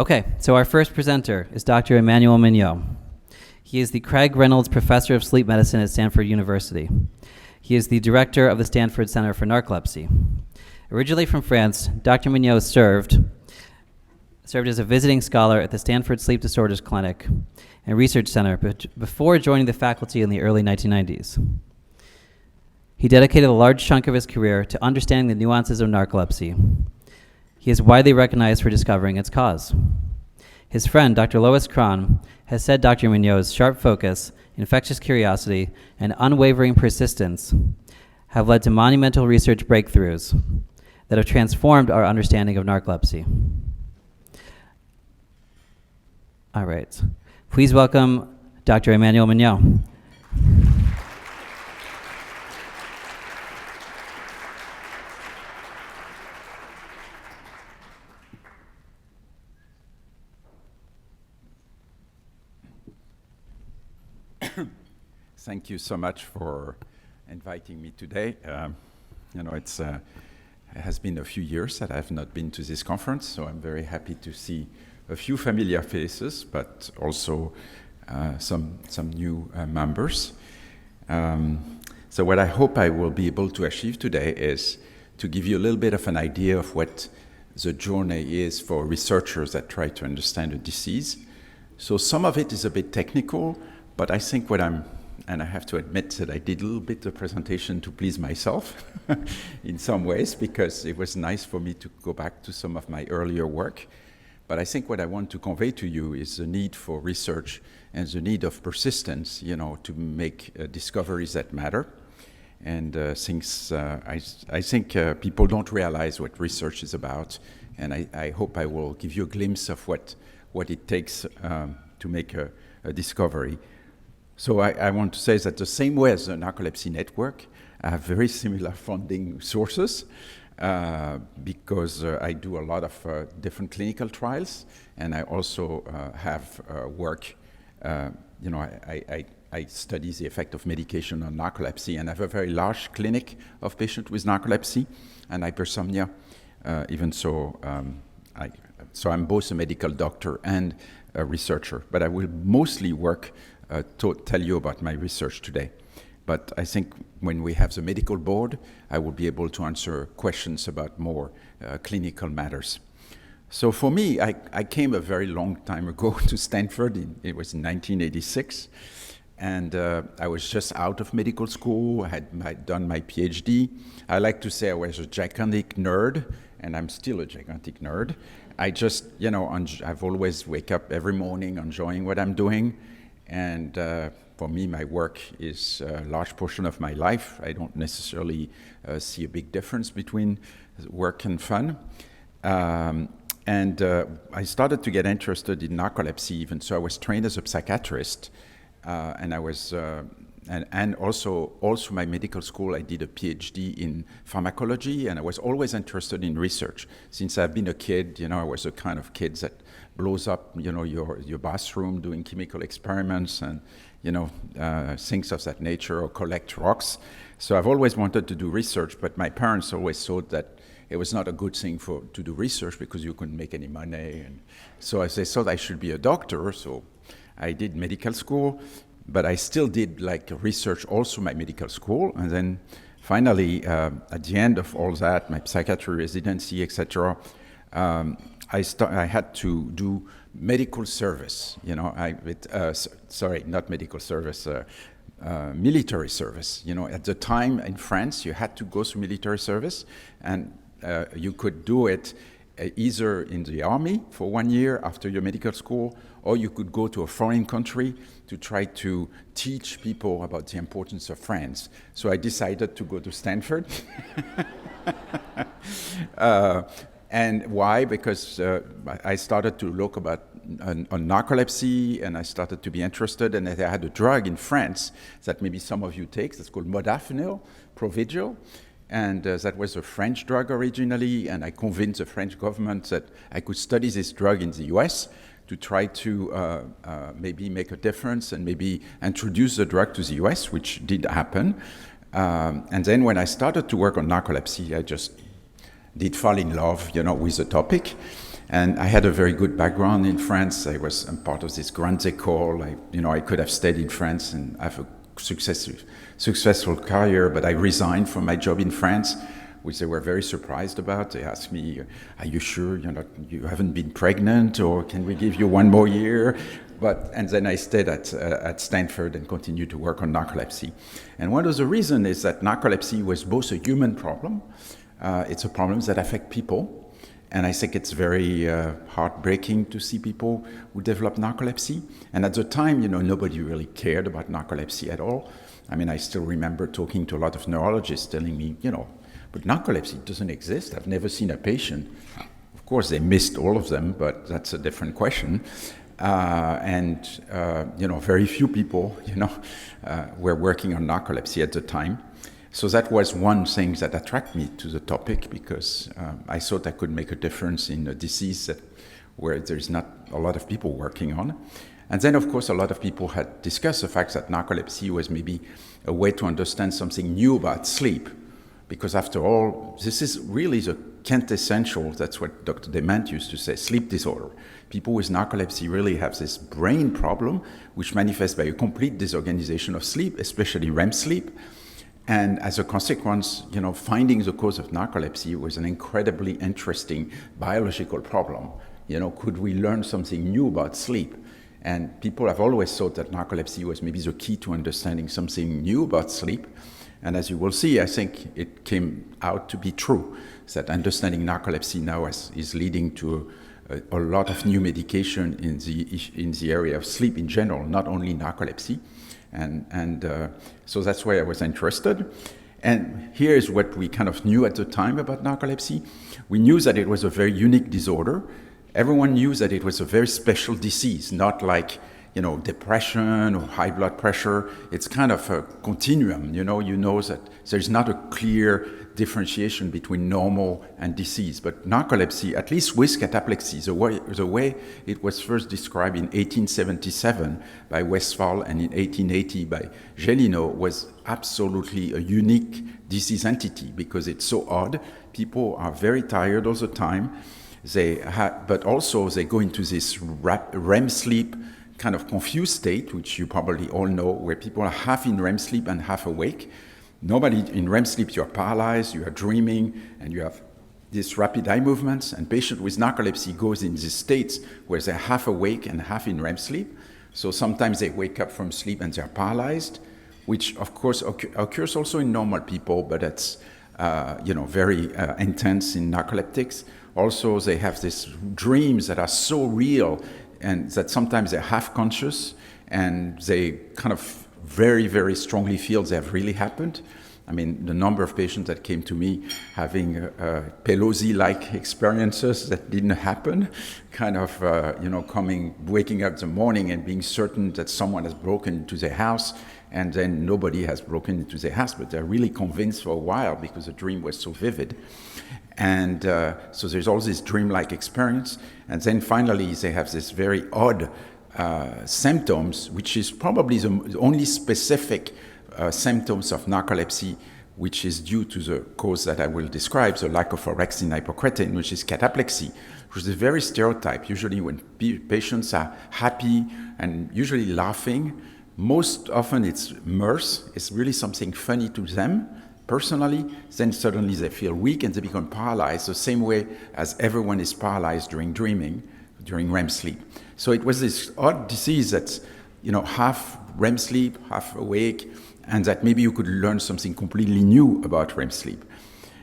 Okay, so our first presenter is Dr. Emmanuel Mignot. He is the Craig Reynolds Professor of Sleep Medicine at Stanford University. He is the director of the Stanford Center for Narcolepsy. Originally from France, Dr. Mignot served as a visiting scholar at the Stanford Sleep Disorders Clinic and Research Center before joining the faculty in the early 1990s. He dedicated a large chunk of his career to understanding the nuances of narcolepsy. He is widely recognized for discovering its cause. His friend, Dr. Lois Kron, has said Dr. Mignot's sharp focus, infectious curiosity, and unwavering persistence have led to monumental research breakthroughs that have transformed our understanding of narcolepsy. All right. Please welcome Dr. Emmanuel Mignot. Thank you so much for inviting me today. It has been a few years that I've not been to this conference, so I'm very happy to see a few familiar faces, but also some new members. So what I hope I will be able to achieve today is to give you a little bit of an idea of what the journey is for researchers that try to understand a disease. So some of it is a bit technical, but I think and I have to admit that I did a little bit of presentation to please myself in some ways, because it was nice for me to go back to some of my earlier work. But I think what I want to convey to you is the need for research and the need of persistence, to make discoveries that matter. And I think people don't realize what research is about, and I hope I will give you a glimpse of what it takes to make a discovery. So I want to say that the same way as the Narcolepsy Network, I have very similar funding sources because I do a lot of different clinical trials, and I also have work, I study the effect of medication on narcolepsy, and I have a very large clinic of patients with narcolepsy and hypersomnia. So I'm both a medical doctor and a researcher, but I will mostly work to tell you about my research today. But I think when we have the medical board, I will be able to answer questions about more clinical matters. So for me, I came a very long time ago to Stanford. It was in 1986. And I was just out of medical school. I had done my PhD. I like to say I was a gigantic nerd, and I'm still a gigantic nerd. I just, I've always wake up every morning enjoying what I'm doing. And for me, my work is a large portion of my life. I don't necessarily see a big difference between work and fun. And I started to get interested in narcolepsy even. So I was trained as a psychiatrist. And I was, and also my medical school, I did a PhD in pharmacology, and I was always interested in research. Since I've been a kid, I was the kind of kid that blows up, your bathroom doing chemical experiments and, things of that nature, or collect rocks. So I've always wanted to do research, but my parents always thought that it was not a good thing to do research because you couldn't make any money. And so they thought I should be a doctor, so I did medical school, but I still did research also my medical school. And then finally, at the end of all that, my psychiatry residency, etc., I had to do medical service, not medical service, military service. At the time in France, you had to go through military service, and you could do it either in the army for 1 year after your medical school, or you could go to a foreign country to try to teach people about the importance of France. So I decided to go to Stanford. And why? Because I started to look on narcolepsy, and I started to be interested, and I had a drug in France that maybe some of you take, that's called modafinil, Provigil. And that was a French drug originally, and I convinced the French government that I could study this drug in the US to try to maybe make a difference and maybe introduce the drug to the US, which did happen. And then when I started to work on narcolepsy, I just did fall in love, with the topic. And I had a very good background in France. I was part of this Grande École. I could have stayed in France and have a successful career, but I resigned from my job in France, which they were very surprised about. They asked me, "Are you sure you haven't been pregnant, or can we give you one more year?" And then I stayed at Stanford and continued to work on narcolepsy. And one of the reasons is that narcolepsy was both a human problem. It's a problem that affects people. And I think it's very heartbreaking to see people who develop narcolepsy. And at the time, nobody really cared about narcolepsy at all. I mean, I still remember talking to a lot of neurologists telling me, but narcolepsy doesn't exist. I've never seen a patient. Of course, they missed all of them, but that's a different question. Very few people, were working on narcolepsy at the time. So that was one thing that attracted me to the topic, because I thought I could make a difference in a disease where there's not a lot of people working on. And then, of course, a lot of people had discussed the fact that narcolepsy was maybe a way to understand something new about sleep. Because after all, this is really the quintessential, that's what Dr. Dement used to say, sleep disorder. People with narcolepsy really have this brain problem, which manifests by a complete disorganization of sleep, especially REM sleep. And as a consequence, finding the cause of narcolepsy was an incredibly interesting biological problem. Could we learn something new about sleep? And people have always thought that narcolepsy was maybe the key to understanding something new about sleep. And as you will see, I think it came out to be true, that understanding narcolepsy now is leading to a lot of new medication in the area of sleep in general, not only narcolepsy. So that's why I was interested. And here is what we kind of knew at the time about narcolepsy. We knew that it was a very unique disorder. Everyone knew that it was a very special disease, not like depression or high blood pressure. It's kind of a continuum. You know that there's not a clear differentiation between normal and disease. But narcolepsy, at least with cataplexy, the way it was first described in 1877 by Westphal and in 1880 by Gélineau, was absolutely a unique disease entity, because it's so odd. People are very tired all the time. But also they go into this REM sleep kind of confused state, which you probably all know, where people are half in REM sleep and half awake. Nobody in REM sleep, you are paralyzed, you are dreaming, and you have these rapid eye movements. And patient with narcolepsy goes in these states where they're half awake and half in REM sleep. So sometimes they wake up from sleep and they're paralyzed, which of course occurs also in normal people, but it's very intense in narcoleptics. Also, they have these dreams that are so real, and that sometimes they're half conscious, and they kind of very, very strongly feel they have really happened. I mean, the number of patients that came to me having Pelosi-like experiences that didn't happen, kind of, waking up in the morning and being certain that someone has broken into their house, and then nobody has broken into their house, but they're really convinced for a while because the dream was so vivid. And so there's all this dreamlike experience. And then finally, they have this very odd symptoms, which is probably the only specific symptoms of narcolepsy, which is due to the cause that I will describe, the lack of orexin hypocretin, which is cataplexy, which is a very stereotype. Usually when patients are happy and usually laughing, most often it's mirth, it's really something funny to them personally, then suddenly they feel weak and they become paralyzed, the same way as everyone is paralyzed during dreaming, during REM sleep. So it was this odd disease that's, half REM sleep, half awake, and that maybe you could learn something completely new about REM sleep.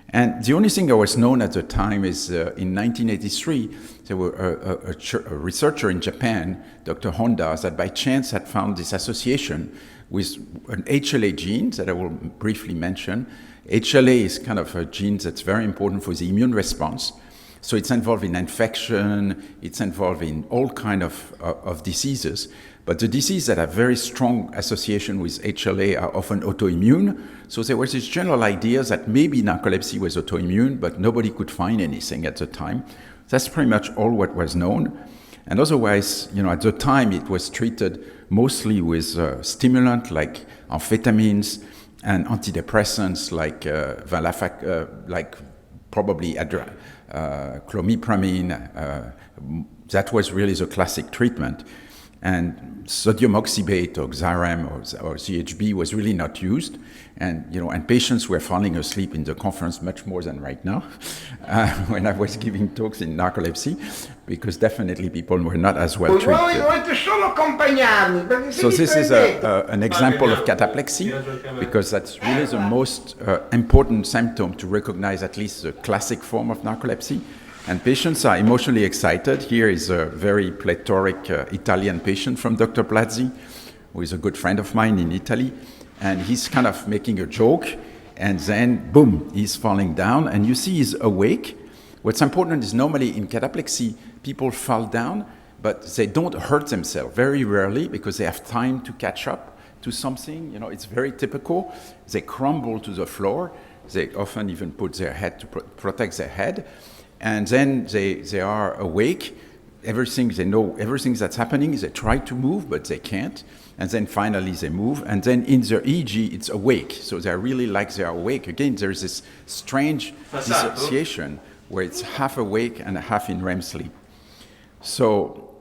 And the only thing that was known at the time is in 1983, there were a researcher in Japan, Dr. Honda, that by chance had found this association with an HLA gene that I will briefly mention. HLA is kind of a gene that's very important for the immune response. So it's involved in infection, it's involved in all kinds of diseases. But the diseases that have very strong association with HLA are often autoimmune. So there was this general idea that maybe narcolepsy was autoimmune, but nobody could find anything at the time. That's pretty much all what was known. And otherwise, at the time, it was treated mostly with stimulant like amphetamines and antidepressants like probably clomipramine. That was really the classic treatment. And sodium oxybate or Xarem or CHB was really not used. And patients were falling asleep in the conference much more than right now when I was giving talks in narcolepsy, because definitely people were not as well treated. So this is an example of cataplexy, because that's really the most important symptom to recognize at least the classic form of narcolepsy. And patients are emotionally excited. Here is a very plethoric Italian patient from Dr. Plazzi, who is a good friend of mine in Italy. And he's kind of making a joke, and then, boom, he's falling down. And you see he's awake. What's important is normally in cataplexy, people fall down, but they don't hurt themselves, very rarely, because they have time to catch up to something. It's very typical. They crumble to the floor. They often even put their head to protect their head. And then they are awake. They know everything that's happening. They try to move, but they can't. And then finally they move. And then in their EEG, it's awake. So they're really like they're awake. Again, there's this strange dissociation where it's half awake and half in REM sleep. So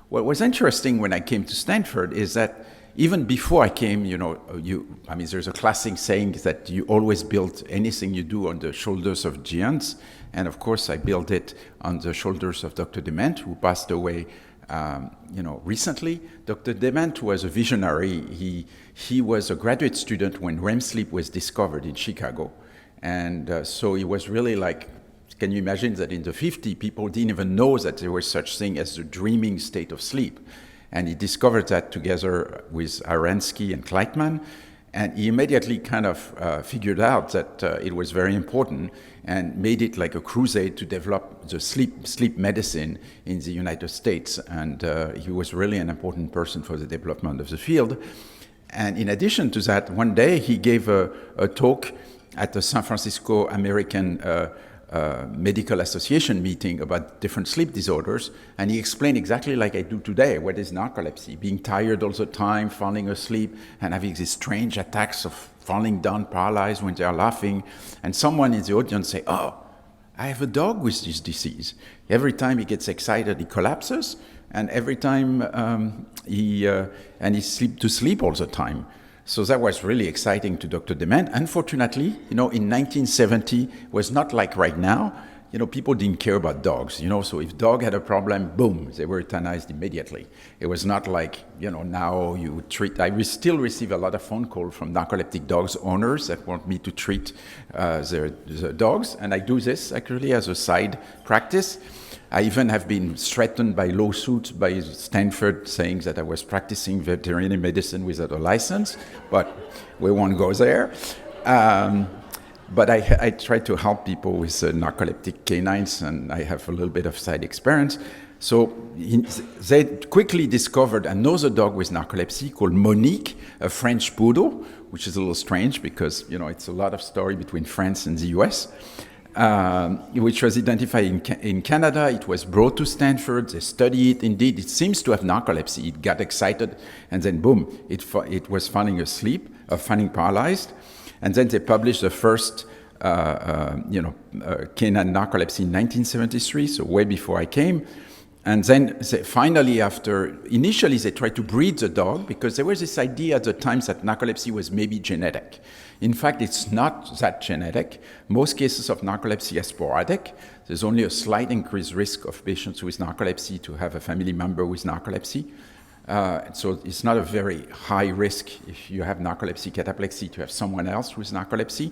what was interesting when I came to Stanford is that even before I came, there's a classic saying that you always build anything you do on the shoulders of giants. And of course, I built it on the shoulders of Dr. Dement, who passed away, recently. Dr. Dement was a visionary. He was a graduate student when REM sleep was discovered in Chicago. And so he was really like, can you imagine that in the 50s, people didn't even know that there was such thing as the dreaming state of sleep. And he discovered that together with Aransky and Kleitman. And he immediately kind of figured out that it was very important and made it like a crusade to develop the sleep medicine in the United States. And he was really an important person for the development of the field. And in addition to that, one day he gave a talk at the San Francisco American Medical Association meeting about different sleep disorders, and he explained exactly like I do today what is narcolepsy, being tired all the time, falling asleep, and having these strange attacks of falling down paralyzed when they are laughing. And someone in the audience say, "Oh, I have a dog with this disease. Every time he gets excited, he collapses, and every time he sleeps to sleep all the time." So that was really exciting to Dr. Dement. Unfortunately, in 1970, was not like right now. People didn't care about dogs. So if dog had a problem, boom, they were euthanized immediately. It was not like, now you treat. I still receive a lot of phone calls from narcoleptic dogs owners that want me to treat their dogs, and I do this actually as a side practice. I even have been threatened by lawsuits by Stanford saying that I was practicing veterinary medicine without a license, but we won't go there. But I try to help people with narcoleptic canines, and I have a little bit of side experience. So they quickly discovered another dog with narcolepsy called Monique, a French poodle, which is a little strange because, it's a lot of story between France and the US. Which was identified in Canada. It was brought to Stanford. They studied it. Indeed, it seems to have narcolepsy. It got excited, and then boom, it was falling asleep, falling paralyzed. And then they published the first, canine narcolepsy in 1973, so way before I came. And then finally, initially they tried to breed the dog because there was this idea at the time that narcolepsy was maybe genetic. In fact, it's not that genetic. Most cases of narcolepsy are sporadic. There's only a slight increased risk of patients with narcolepsy to have a family member with narcolepsy. So it's not a very high risk if you have narcolepsy, cataplexy, to have someone else with narcolepsy.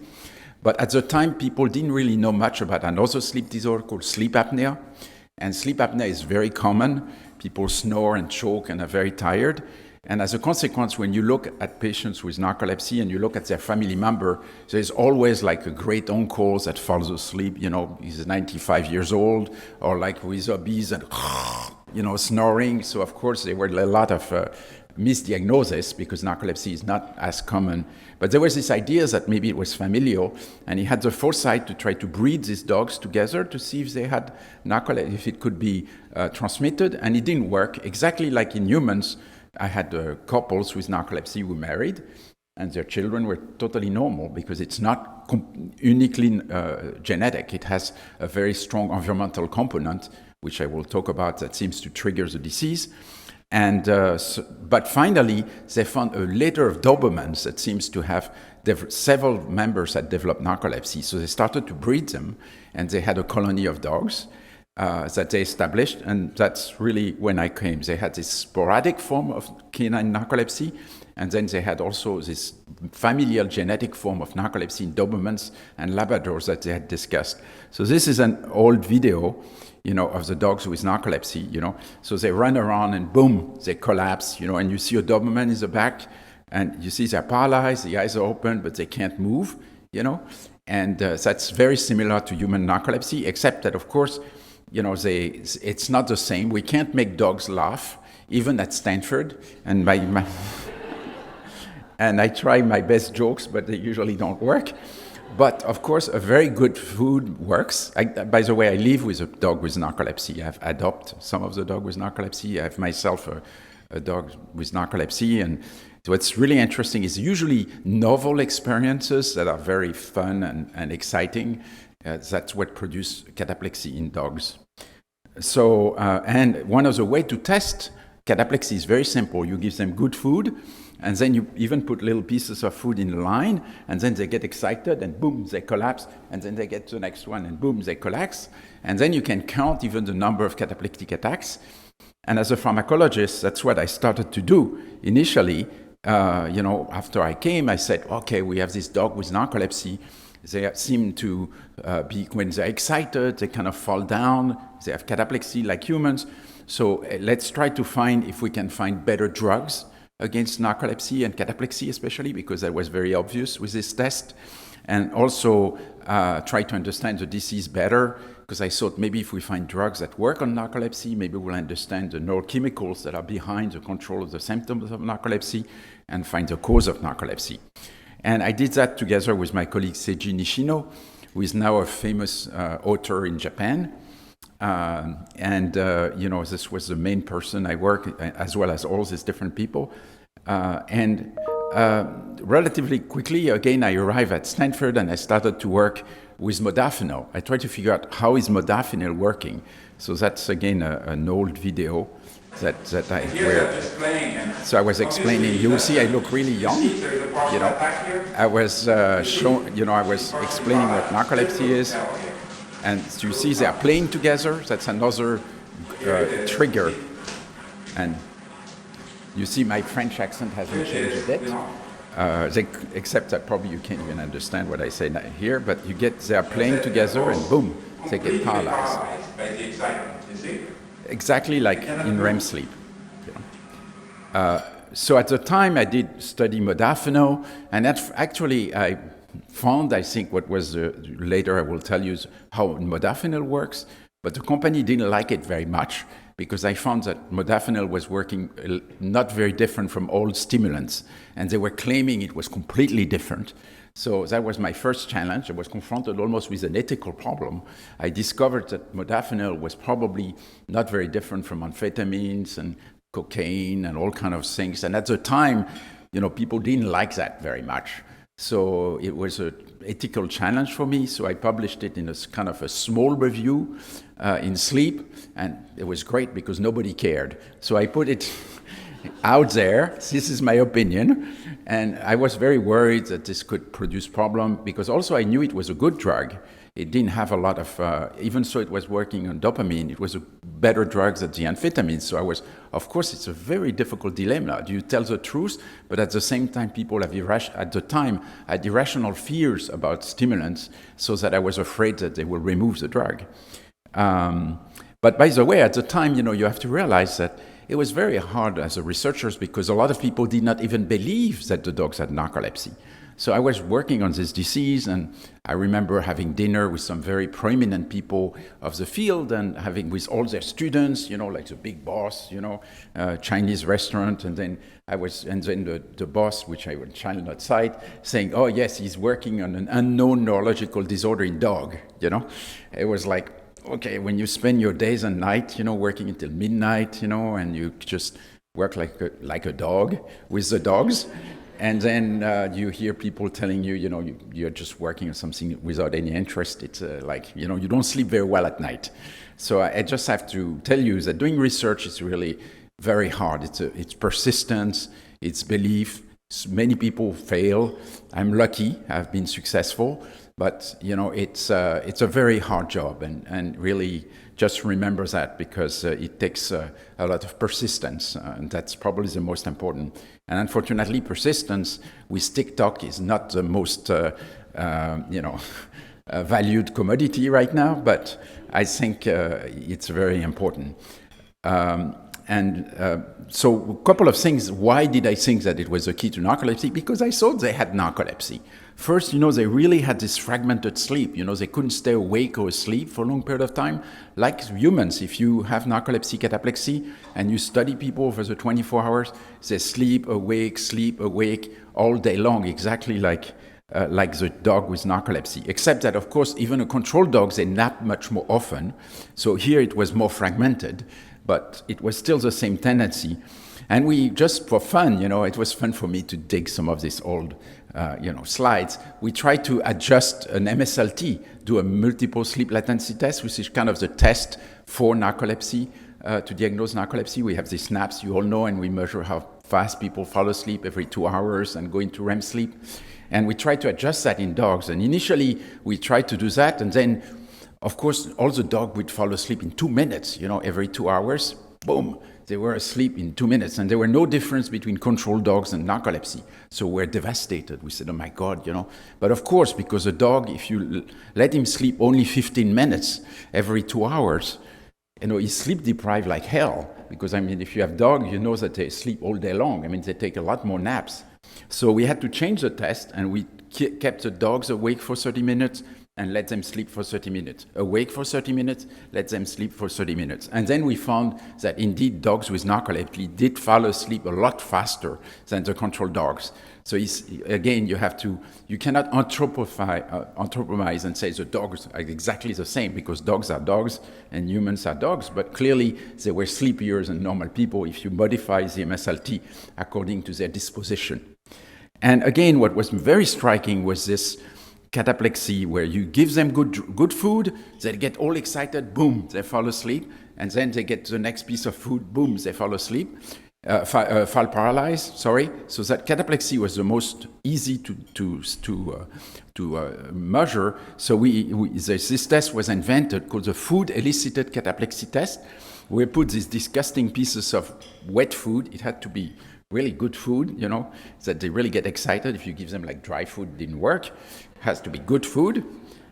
But at the time, people didn't really know much about another sleep disorder called sleep apnea. And sleep apnea is very common. People snore and choke and are very tired. And as a consequence, when you look at patients with narcolepsy and you look at their family member, there's always like a great uncle that falls asleep, he's 95 yeyears old, or like with obese and, snoring. So of course, there were a lot of misdiagnosis because narcolepsy is not as common. But there was this idea that maybe it was familial, and he had the foresight to try to breed these dogs together to see if they had narcolepsy, if it could be transmitted, and it didn't work. Exactly like in humans, I had couples with narcolepsy who married, and their children were totally normal because it's not uniquely genetic. It has a very strong environmental component, which I will talk about, that seems to trigger the disease. And but finally, they found a litter of Dobermans that seems to have several members that developed narcolepsy. So they started to breed them, and they had a colony of dogs that they established, and that's really when I came. They had this sporadic form of canine narcolepsy, and then they had also this familial genetic form of narcolepsy in Dobermans and Labradors that they had discussed. So this is an old video, of the dogs with narcolepsy, So they run around and boom, they collapse, and you see a Doberman in the back, and you see they're paralyzed, the eyes are open, but they can't move, And that's very similar to human narcolepsy, except that, of course, it's not the same. We can't make dogs laugh, even at Stanford. And and I try my best jokes, but they usually don't work. But of course, a very good food works. By the way, I live with a dog with narcolepsy. I've adopted some of the dog with narcolepsy. I have myself a dog with narcolepsy. And so what's really interesting is usually novel experiences that are very fun and exciting. That's what produces cataplexy in dogs. So, and one of the ways to test cataplexy is very simple. You give them good food, and then you even put little pieces of food in a line, and then they get excited, and boom, they collapse, and then they get to the next one, and boom, they collapse. And then you can count even the number of cataplectic attacks. And as a pharmacologist, that's what I started to do initially. After I came, I said, okay, we have this dog with narcolepsy. They seem to be, when they're excited, they kind of fall down. They have cataplexy like humans. So let's try to find if we can find better drugs against narcolepsy and cataplexy especially, because that was very obvious with this test. And also try to understand the disease better, because I thought maybe if we find drugs that work on narcolepsy, maybe we'll understand the neurochemicals that are behind the control of the symptoms of narcolepsy and find the cause of narcolepsy. And I did that together with my colleague Seiji Nishino, who is now a famous author in Japan. This was the main person I work, as well as all these different people. Relatively quickly, again, I arrived at Stanford and I started to work with modafinil. I tried to figure out how is modafinil working. So that's, again, an old video that I so I was explaining. You will see I look really young. I was I was explaining what narcolepsy is, and you see they are playing together. That's another trigger, and you see my French accent hasn't changed a bit. Except that probably you can't even understand what I say here. But they are playing together, and boom, they get paralyzed. Exactly like in REM sleep. So at the time I did study modafinil, and that actually I found, I think, what was later I will tell you how modafinil works, but the company didn't like it very much because I found that modafinil was working not very different from old stimulants, and they were claiming it was completely different. So that was my first challenge. I was confronted almost with an ethical problem. I discovered that modafinil was probably not very different from amphetamines and cocaine and all kind of things. And at the time, people didn't like that very much. So it was an ethical challenge for me. So I published it in a kind of a small review in Sleep, and it was great because nobody cared. So I put it out there. This is my opinion. And I was very worried that this could produce problem because also I knew it was a good drug. It didn't have a lot of, even so it was working on dopamine, it was a better drug than the amphetamines. So of course, it's a very difficult dilemma. Do you tell the truth? But at the same time, people had irrational fears about stimulants, so that I was afraid that they will remove the drug. But by the way, at the time, you have to realize that it was very hard as a researcher because a lot of people did not even believe that the dogs had narcolepsy. So I was working on this disease, and I remember having dinner with some very prominent people of the field and having with all their students, like the big boss, Chinese restaurant. And then the boss, which I shall not cite, saying, oh yes, he's working on an unknown neurological disorder in dog, It was like, okay, when you spend your days and night, working until midnight, and you just work like a dog with the dogs, And then you hear people telling you, you're just working on something without any interest. It's you don't sleep very well at night. So I just have to tell you that doing research is really very hard. It's persistence, it's belief. Many people fail. I'm lucky, I've been successful, but it's a very hard job, and really just remember that, because it takes a lot of persistence, and that's probably the most important. And unfortunately, persistence with TikTok is not the most valued commodity right now, but I think it's very important. So a couple of things. Why did I think that it was a key to narcolepsy? Because I thought they had narcolepsy. First, they really had this fragmented sleep. They couldn't stay awake or asleep for a long period of time. Like humans, if you have narcolepsy, cataplexy, and you study people over the 24 hours, they sleep awake all day long, exactly like the dog with narcolepsy. Except that, of course, even a control dog, they nap much more often. So here it was more fragmented, but it was still the same tendency. And we, just for fun, it was fun for me to dig some of these old, slides. We tried to adjust an MSLT, do a multiple sleep latency test, which is kind of the test for narcolepsy, to diagnose narcolepsy. We have these naps, you all know, and we measure how fast people fall asleep every 2 hours and go into REM sleep. And we tried to adjust that in dogs. And initially, we tried to do that, and then, of course, all the dog would fall asleep in 2 minutes, every 2 hours, boom, they were asleep in 2 minutes. And there were no difference between control dogs and narcolepsy. So we're devastated. We said, oh my God, But of course, because a dog, if you let him sleep only 15 minutes every 2 hours, he's sleep deprived like hell. Because, if you have dogs, you know that they sleep all day long. They take a lot more naps. So we had to change the test, and we kept the dogs awake for 30 minutes, and let them sleep for 30 minutes. Awake for 30 minutes, let them sleep for 30 minutes. And then we found that indeed dogs with narcolepsy did fall asleep a lot faster than the control dogs. So again, you cannot anthropomorphize and say the dogs are exactly the same, because dogs are dogs and humans are dogs, but clearly they were sleepier than normal people if you modify the MSLT according to their disposition. And again, what was very striking was this cataplexy, where you give them good food, they get all excited, boom, they fall asleep, and then they get the next piece of food, boom, they fall asleep, fall paralyzed, sorry. So that cataplexy was the most easy to measure. So this test was invented, called the food elicited cataplexy test. We put these disgusting pieces of wet food. It had to be really good food, that they really get excited. If you give them like dry food, it didn't work. It has to be good food.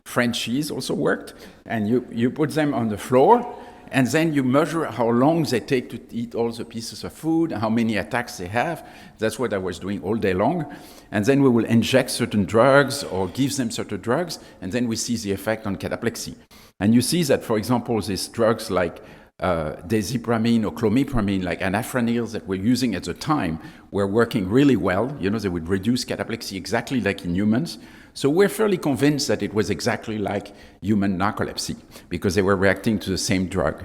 French cheese also worked. And you put them on the floor, and then you measure how long they take to eat all the pieces of food, how many attacks they have. That's what I was doing all day long. And then we will inject certain drugs or give them certain drugs, and then we see the effect on cataplexy. And you see that, for example, these drugs like desipramine or clomipramine, like anafranils that we're using at the time, were working really well. They would reduce cataplexy exactly like in humans. So we're fairly convinced that it was exactly like human narcolepsy, because they were reacting to the same drug.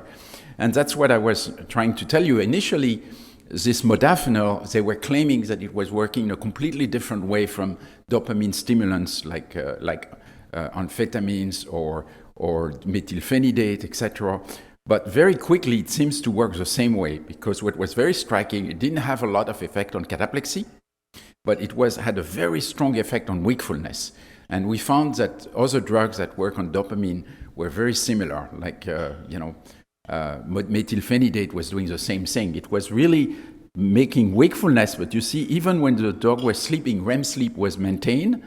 And that's what I was trying to tell you. Initially, this modafinil, they were claiming that it was working in a completely different way from dopamine stimulants like amphetamines or methylphenidate, etc. But very quickly, it seems to work the same way, because what was very striking, it didn't have a lot of effect on cataplexy, but it had a very strong effect on wakefulness. And we found that other drugs that work on dopamine were very similar, like, methylphenidate was doing the same thing. It was really making wakefulness, but you see, even when the dog was sleeping, REM sleep was maintained,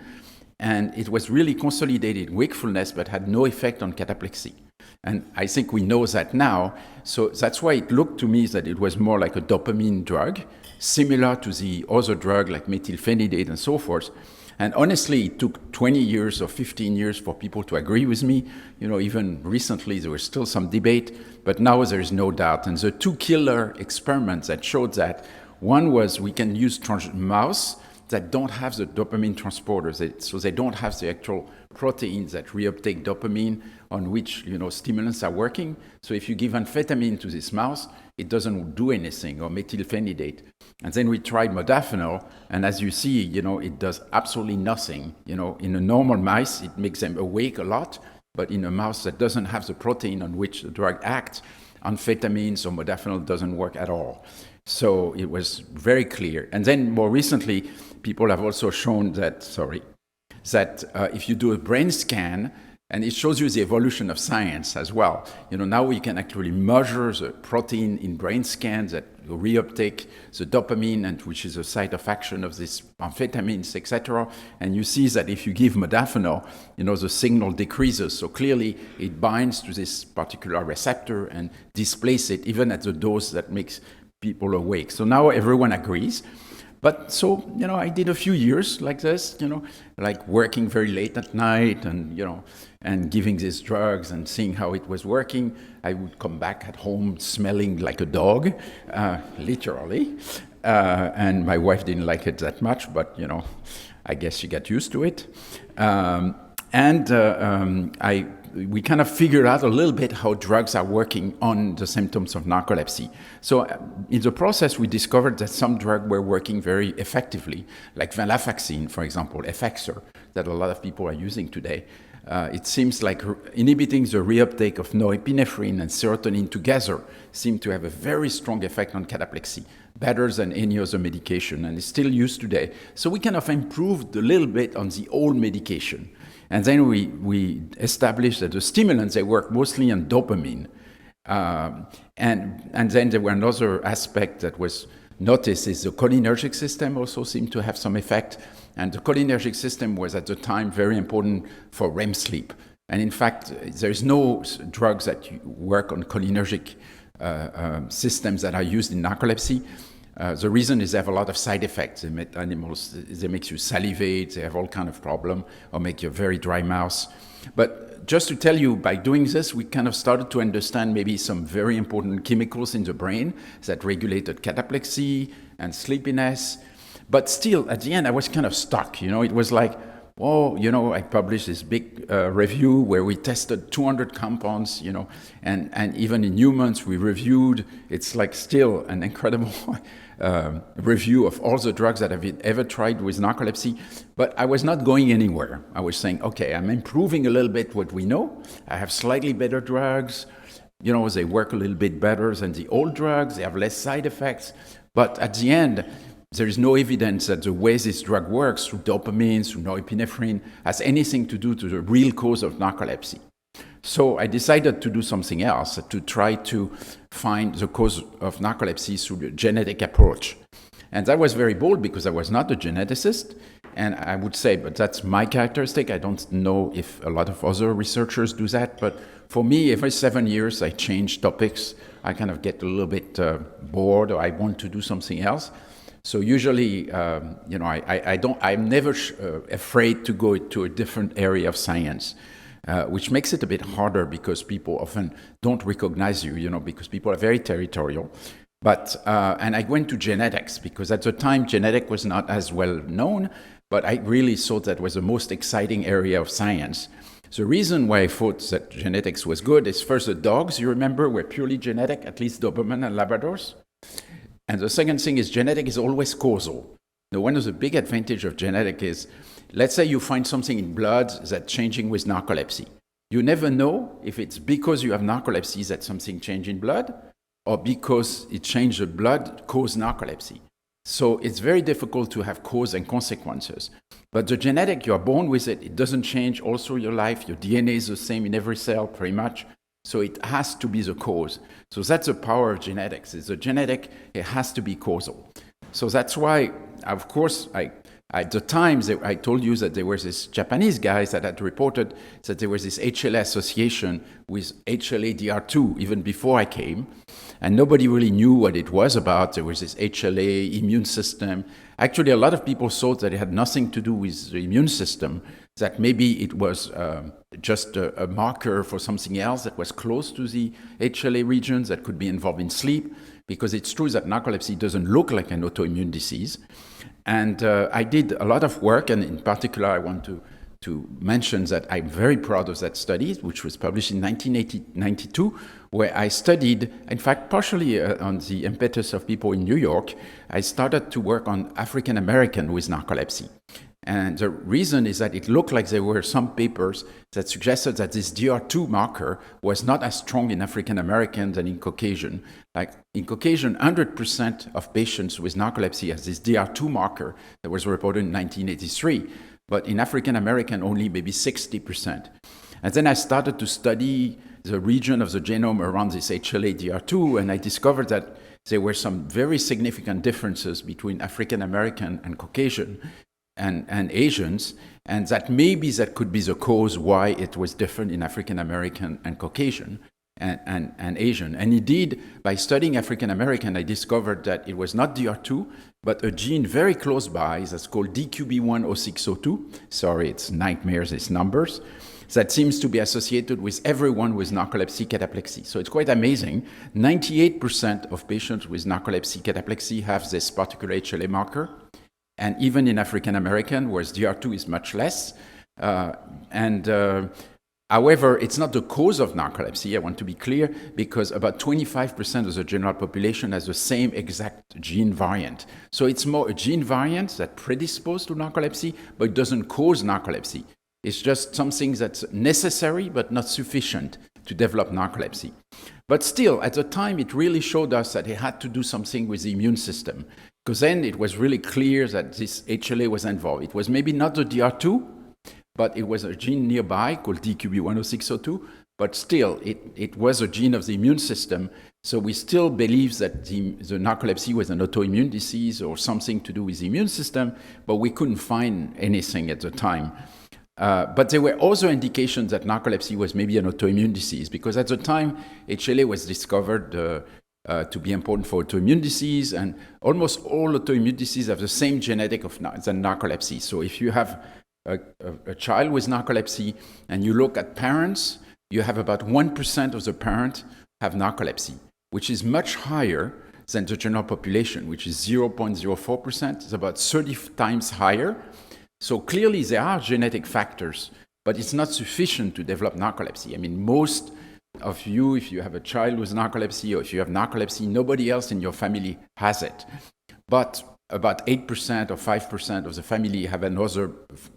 and it was really consolidated wakefulness, but had no effect on cataplexy. And I think we know that now. So that's why it looked to me that it was more like a dopamine drug, similar to the other drug like methylphenidate and so forth. And honestly, it took 20 years or 15 years for people to agree with me. Even recently there was still some debate, but now there is no doubt. And the two killer experiments that showed that, one was we can use mouse that don't have the dopamine transporters. So they don't have the actual proteins that reuptake dopamine on which stimulants are working. So if you give amphetamine to this mouse, it doesn't do anything, or methylphenidate. And then we tried modafinil, and as you see, it does absolutely nothing. In a normal mice, it makes them awake a lot, but in a mouse that doesn't have the protein on which the drug acts, amphetamines or modafinil doesn't work at all. So it was very clear. And then more recently, people have also shown that if you do a brain scan, and it shows you the evolution of science as well. Now we can actually measure the protein in brain scans that reuptake the dopamine, and which is a site of action of these amphetamines, etc. And you see that if you give modafinil, the signal decreases. So clearly it binds to this particular receptor and displaces it, even at the dose that makes people awake. So now everyone agrees. But so, I did a few years like this, like working very late at night and giving these drugs and seeing how it was working. I would come back at home smelling like a dog, literally. And my wife didn't like it that much, but, I guess she got used to it. We kind of figured out a little bit how drugs are working on the symptoms of narcolepsy. So in the process, we discovered that some drugs were working very effectively, like venlafaxine, for example, Effexor, that a lot of people are using today. It seems like inhibiting the reuptake of norepinephrine and serotonin together seem to have a very strong effect on cataplexy, better than any other medication, and is still used today. So we kind of improved a little bit on the old medication. And then we established that the stimulants, they work mostly on dopamine. And then there were another aspect that was noticed is the cholinergic system also seemed to have some effect. And the cholinergic system was at the time very important for REM sleep. And in fact, there's no drugs that work on cholinergic systems that are used in narcolepsy. The reason is they have a lot of side effects. They make you salivate, they have all kind of problem, or make you a very dry mouth. But just to tell you, by doing this, we kind of started to understand maybe some very important chemicals in the brain that regulated cataplexy and sleepiness. But still, at the end, I was kind of stuck. It was like, I published this big review where we tested 200 compounds, and even in humans we reviewed. It's like still an incredible review of all the drugs that I've ever tried with narcolepsy, but I was not going anywhere. I was saying, okay, I'm improving a little bit what we know. I have slightly better drugs. They work a little bit better than the old drugs. They have less side effects. But at the end, there is no evidence that the way this drug works through dopamine, through norepinephrine, has anything to do to the real cause of narcolepsy. So I decided to do something else, to try to find the cause of narcolepsy through the genetic approach. And that was very bold because I was not a geneticist. And I would say, but that's my characteristic. I don't know if a lot of other researchers do that. But for me, every 7 years, I change topics. I kind of get a little bit bored, or I want to do something else. So usually, I'm never afraid to go to a different area of science, which makes it a bit harder because people often don't recognize you, because people are very territorial. But and I went to genetics because at the time genetic was not as well known, but I really thought that was the most exciting area of science. The reason why I thought that genetics was good is first the dogs, you remember, were purely genetic, at least Doberman and Labradors. And the second thing is genetic is always causal. Now, one of the big advantages of genetic is, let's say you find something in blood that's changing with narcolepsy. You never know if it's because you have narcolepsy that something changed in blood, or because it changed the blood caused narcolepsy. So it's very difficult to have cause and consequences. But the genetic, you are born with it. It doesn't change all through your life. Your DNA is the same in every cell, pretty much. So it has to be the cause. So that's the power of genetics. It's a genetic, it has to be causal. So that's why, of course, at the time, I told you that there was this Japanese guys that had reported that there was this HLA association with HLA-DR2 even before I came. And nobody really knew what it was about. There was this HLA immune system. Actually, a lot of people thought that it had nothing to do with the immune system, that maybe it was just a marker for something else that was close to the HLA regions that could be involved in sleep, because it's true that narcolepsy doesn't look like an autoimmune disease. And I did a lot of work, and in particular, I want to mention that I'm very proud of that study, which was published in 1992, where I studied, in fact, partially on the impetus of people in New York, I started to work on African American with narcolepsy. And the reason is that it looked like there were some papers that suggested that this DR2 marker was not as strong in African Americans than in Caucasian. Like in Caucasian, 100% of patients with narcolepsy has this DR2 marker that was reported in 1983. But in African American, only maybe 60%. And then I started to study the region of the genome around this HLA-DR2, and I discovered that there were some very significant differences between African American and Caucasian and Asians, and that maybe that could be the cause why it was different in African American and Caucasian and Asian. And indeed, by studying African American, I discovered that it was not DR2, but a gene very close by that's called DQB10602. Sorry, it's nightmares, it's numbers. That seems to be associated with everyone with narcolepsy cataplexy. So it's quite amazing. 98% of patients with narcolepsy cataplexy have this particular HLA marker. And even in African American, whereas DR2 is much less. However, it's not the cause of narcolepsy, I want to be clear, because about 25% of the general population has the same exact gene variant. So it's more a gene variant that predisposed to narcolepsy, but it doesn't cause narcolepsy. It's just something that's necessary but not sufficient to develop narcolepsy. But still, at the time, it really showed us that it had to do something with the immune system, because then it was really clear that this HLA was involved. It was maybe not the DR2, but it was a gene nearby called DQB10602, but still, it was a gene of the immune system. So we still believe that the narcolepsy was an autoimmune disease or something to do with the immune system, but we couldn't find anything at the time. But there were also indications that narcolepsy was maybe an autoimmune disease, because at the time, HLA was discovered to be important for autoimmune disease, and almost all autoimmune diseases have the same genetic than narcolepsy. So if you have a child with narcolepsy and you look at parents, you have about 1% of the parents have narcolepsy, which is much higher than the general population, which is 0.04%. It's about 30 times higher. So clearly there are genetic factors, but it's not sufficient to develop narcolepsy. I mean, most of you, if you have a child with narcolepsy or if you have narcolepsy, nobody else in your family has it. But about 8% or 5% of the family have another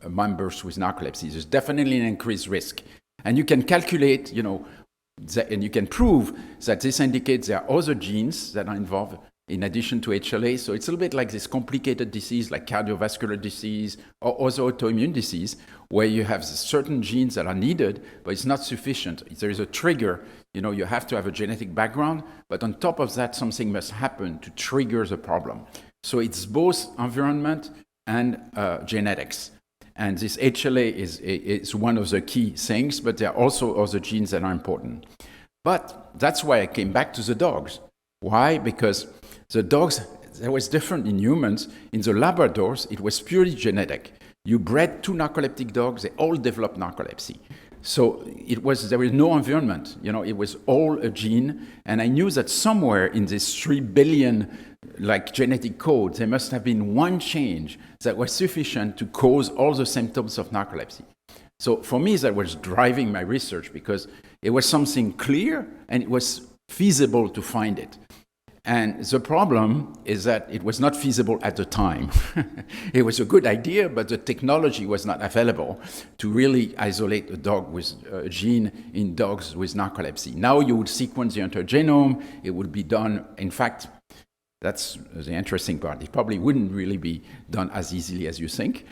members with narcolepsy. There's definitely an increased risk. And you can calculate, and you can prove that this indicates there are other genes that are involved in addition to HLA. So it's a little bit like this complicated disease like cardiovascular disease or other autoimmune disease, where you have certain genes that are needed, but it's not sufficient. If there is a trigger, you have to have a genetic background, but on top of that, something must happen to trigger the problem. So it's both environment and genetics. And this HLA is one of the key things, but there are also other genes that are important. But that's why I came back to the dogs. Why? Because the dogs, that was different in humans. In the Labradors, it was purely genetic. You bred 2 narcoleptic dogs, they all developed narcolepsy. So there was no environment, it was all a gene. And I knew that somewhere in this 3 billion genetic code, there must have been one change that was sufficient to cause all the symptoms of narcolepsy. So for me, that was driving my research, because it was something clear and it was feasible to find it. And the problem is that it was not feasible at the time. It was a good idea, but the technology was not available to really isolate a dog with a gene in dogs with narcolepsy. Now you would sequence the entire genome. It would be done, in fact, that's the interesting part. It probably wouldn't really be done as easily as you think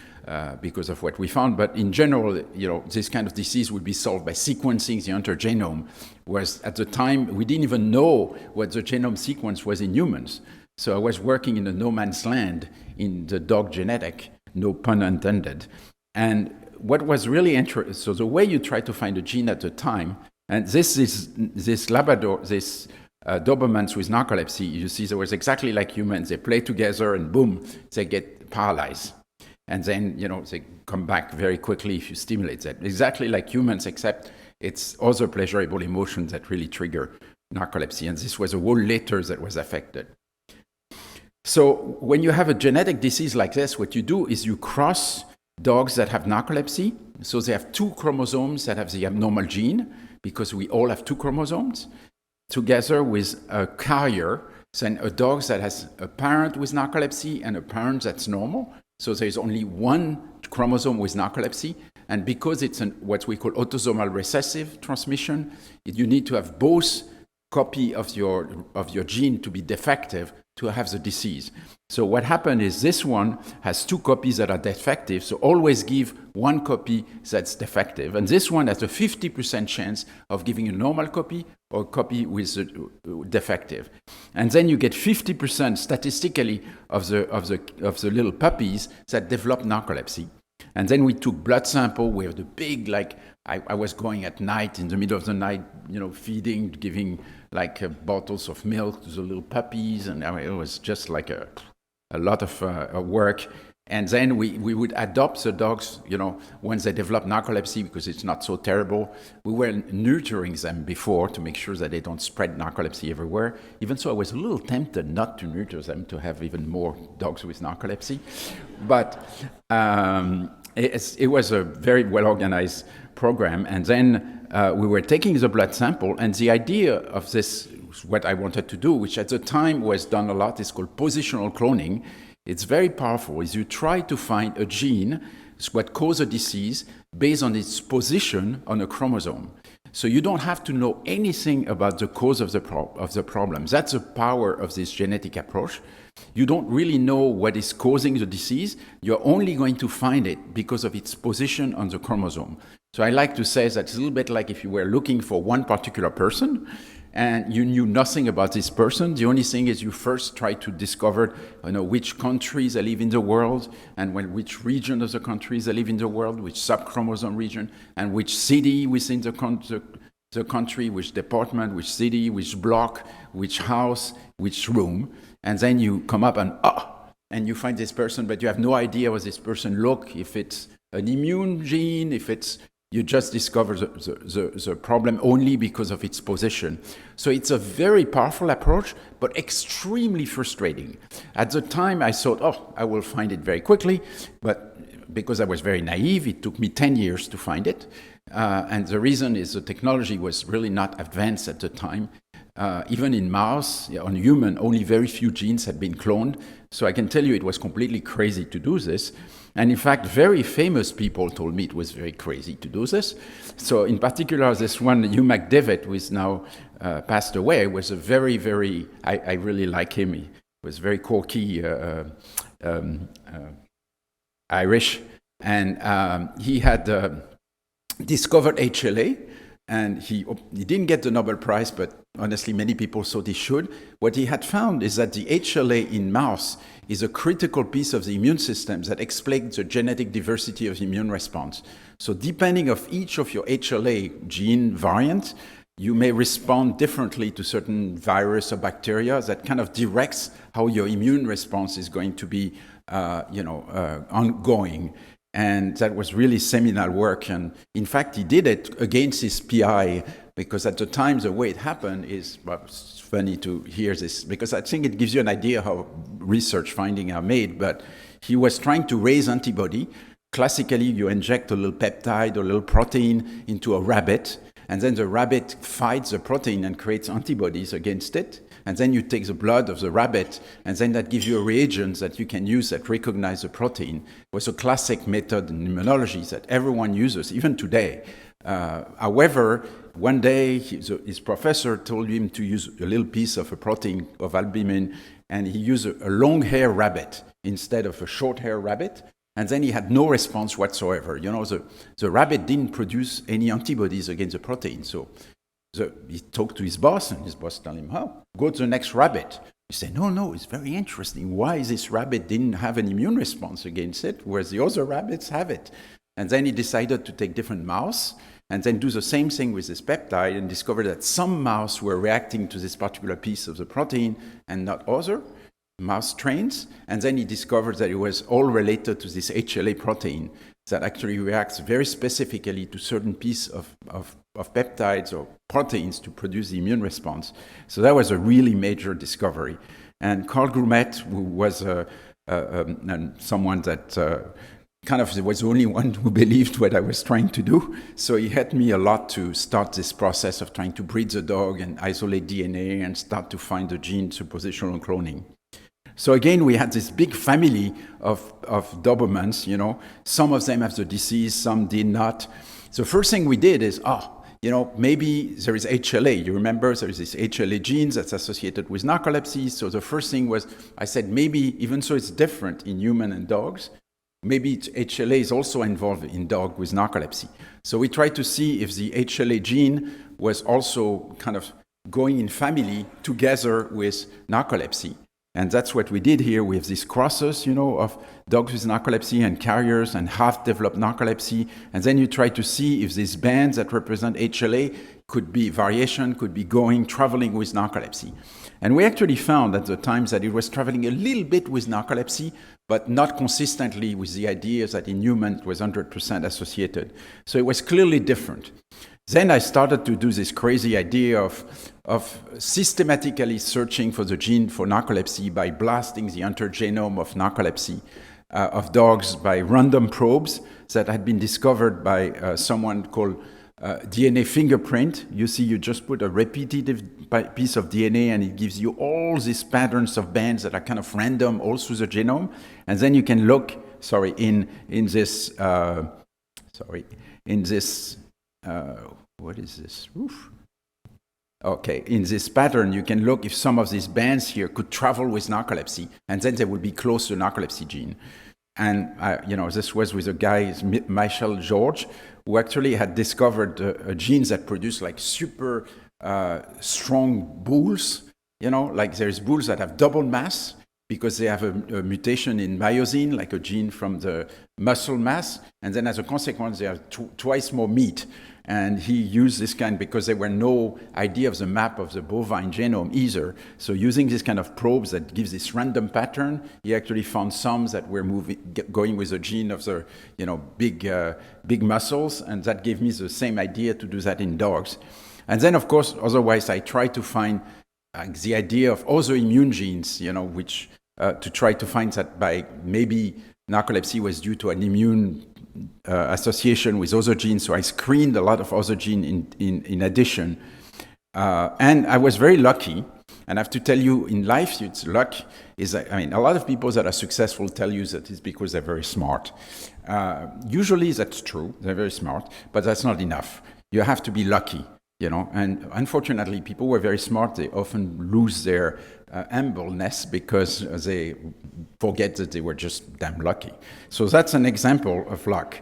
because of what we found. But in general, this kind of disease would be solved by sequencing the entire genome, whereas at the time, we didn't even know what the genome sequence was in humans. So I was working in a no man's land in the dog genetic, no pun intended. And what was really interesting, so the way you try to find a gene at the time, and this Labrador, this Dobermans with narcolepsy, you see, there was exactly like humans. They play together and boom, they get paralyzed. and then, they come back very quickly if you stimulate that. Exactly like humans, except it's other pleasurable emotions that really trigger narcolepsy, and this was a whole litter that was affected. So when you have a genetic disease like this, what you do is you cross dogs that have narcolepsy. So they have 2 chromosomes that have the abnormal gene, because we all have 2 chromosomes, together with a carrier, then a dog that has a parent with narcolepsy and a parent that's normal. So there's only 1 chromosome with narcolepsy. And because it's what we call autosomal recessive transmission, you need to have both copy of your gene to be defective to have the disease. So what happened is this one has 2 copies that are defective, so always give 1 copy that's defective. And this one has a 50% chance of giving a normal copy or a copy with defective. And then you get 50% statistically of the little puppies that develop narcolepsy. And then we took blood sample with the big, I was going at night, in the middle of the night, feeding, giving bottles of milk to the little puppies, and it was just like a lot of work. And then we would adopt the dogs, once they develop narcolepsy, because it's not so terrible. We were nurturing them before to make sure that they don't spread narcolepsy everywhere. Even so, I was a little tempted not to nurture them, to have even more dogs with narcolepsy. But it was a very well-organized program. And then we were taking the blood sample, and the idea of this, what I wanted to do, which at the time was done a lot, is called positional cloning. It's very powerful, is you try to find a gene, what causes a disease, based on its position on a chromosome. So you don't have to know anything about the cause of the problem. That's the power of this genetic approach. You don't really know what is causing the disease. You're only going to find it because of its position on the chromosome. So I like to say that it's a little bit like if you were looking for one particular person and you knew nothing about this person. The only thing is you first try to discover which countries they live in the world, and which region of the countries they live in the world, which subchromosome region, and which city within the country, which department, which city, which block, which house, which room. And then you come up and you find this person, but you have no idea what this person look, if it's an immune gene, if it's you just discover the problem only because of its position. So it's a very powerful approach, but extremely frustrating. At the time, I thought, I will find it very quickly, but because I was very naive, it took me 10 years to find it. And the reason is the technology was really not advanced at the time. Even in mouse, on human, only very few genes had been cloned. So I can tell you it was completely crazy to do this. And in fact, very famous people told me it was very crazy to do this. So in particular, this one, Hugh McDevitt, who is now passed away, was a very, very, I really like him. He was very quirky, Irish. And he had discovered HLA. And he didn't get the Nobel Prize, but honestly, many people thought he should. What he had found is that the HLA in mouse is a critical piece of the immune system that explains the genetic diversity of the immune response. So depending on each of your HLA gene variants, you may respond differently to certain virus or bacteria that kind of directs how your immune response is going to be ongoing. And that was really seminal work. And in fact, he did it against his PI, because at the time, the way it happened is, it's funny to hear this, because I think it gives you an idea how research findings are made. But he was trying to raise antibody. Classically, you inject a little peptide or a little protein into a rabbit, and then the rabbit fights the protein and creates antibodies against it. And then you take the blood of the rabbit, and then that gives you a reagent that you can use that recognize the protein. It was a classic method in immunology that everyone uses, even today. However, one day his professor told him to use a little piece of a protein of albumin, and he used a long-hair rabbit instead of a short-hair rabbit. And then he had no response whatsoever. The rabbit didn't produce any antibodies against the protein. So he talked to his boss, and his boss told him, go to the next rabbit. He said, no, it's very interesting. Why this rabbit didn't have an immune response against it, whereas the other rabbits have it? And then he decided to take different mouse and then do the same thing with this peptide, and discovered that some mouse were reacting to this particular piece of the protein and not other. mouse strains, and then he discovered that it was all related to this HLA protein that actually reacts very specifically to certain pieces of peptides or proteins to produce the immune response. So that was a really major discovery. And Carl Grumet, who was someone that kind of was the only one who believed what I was trying to do. So he helped me a lot to start this process of trying to breed the dog and isolate DNA and start to find the genes for positional cloning. So again, we had this big family of Dobermans, Some of them have the disease, some did not. So first thing we did is, maybe there is HLA. You remember there is this HLA genes that's associated with narcolepsy. So the first thing was, I said, maybe even so it's different in human and dogs, maybe HLA is also involved in dog with narcolepsy. So we tried to see if the HLA gene was also kind of going in family together with narcolepsy. And that's what we did here. We have these crosses, of dogs with narcolepsy and carriers and half-developed narcolepsy. And then you try to see if these bands that represent HLA could be variation, could be traveling with narcolepsy. And we actually found at the time that it was traveling a little bit with narcolepsy, but not consistently with the idea that in humans it was 100% associated. So it was clearly different. Then I started to do this crazy idea of systematically searching for the gene for narcolepsy by blasting the intergenome of narcolepsy of dogs by random probes that had been discovered by someone called DNA fingerprint. You see, you just put a repetitive piece of DNA and it gives you all these patterns of bands that are kind of random all through the genome. And then you can look, in this, what is this? Oof. Okay, in this pattern, you can look if some of these bands here could travel with narcolepsy, and then they would be close to the narcolepsy gene. And, this was with a guy, Michel George, who actually had discovered a gene that produced like super strong bulls. There's bulls that have double mass because they have a mutation in myosin, like a gene from the muscle mass. And then as a consequence, they have twice more meat. And he used this kind because there were no idea of the map of the bovine genome either. So using this kind of probes that gives this random pattern, he actually found some that were going with a gene of the big muscles, and that gave me the same idea to do that in dogs. And then, of course, otherwise I tried to find the idea of other immune genes, which to try to find that by maybe narcolepsy was due to an immune association with other genes, so I screened a lot of other genes in addition. And I was very lucky, and I have to tell you, in life, it's luck. A lot of people that are successful tell you that it's because they're very smart. Usually that's true, they're very smart, but that's not enough. You have to be lucky, and unfortunately, people who are very smart, they often lose their humbleness because they forget that they were just damn lucky. So that's an example of luck.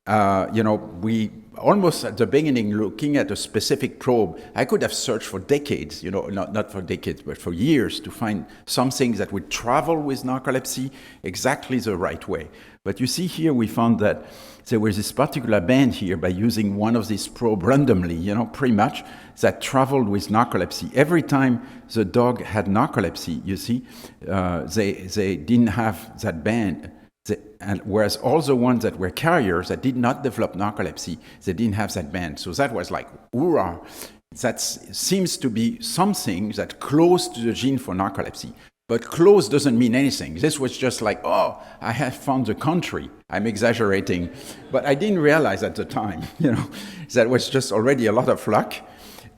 We almost at the beginning, looking at a specific probe, I could have searched for decades, not for decades, but for years to find something that would travel with narcolepsy exactly the right way. But you see here, we found that there was this particular band here by using one of these probes randomly, pretty much, that traveled with narcolepsy. Every time the dog had narcolepsy, you see, they didn't have that band. And whereas all the ones that were carriers that did not develop narcolepsy, they didn't have that band. So that was like, hoorah! That seems to be something that close to the gene for narcolepsy. But close doesn't mean anything. This was just like, I have found the country. I'm exaggerating. But I didn't realize at the time, that was just already a lot of luck.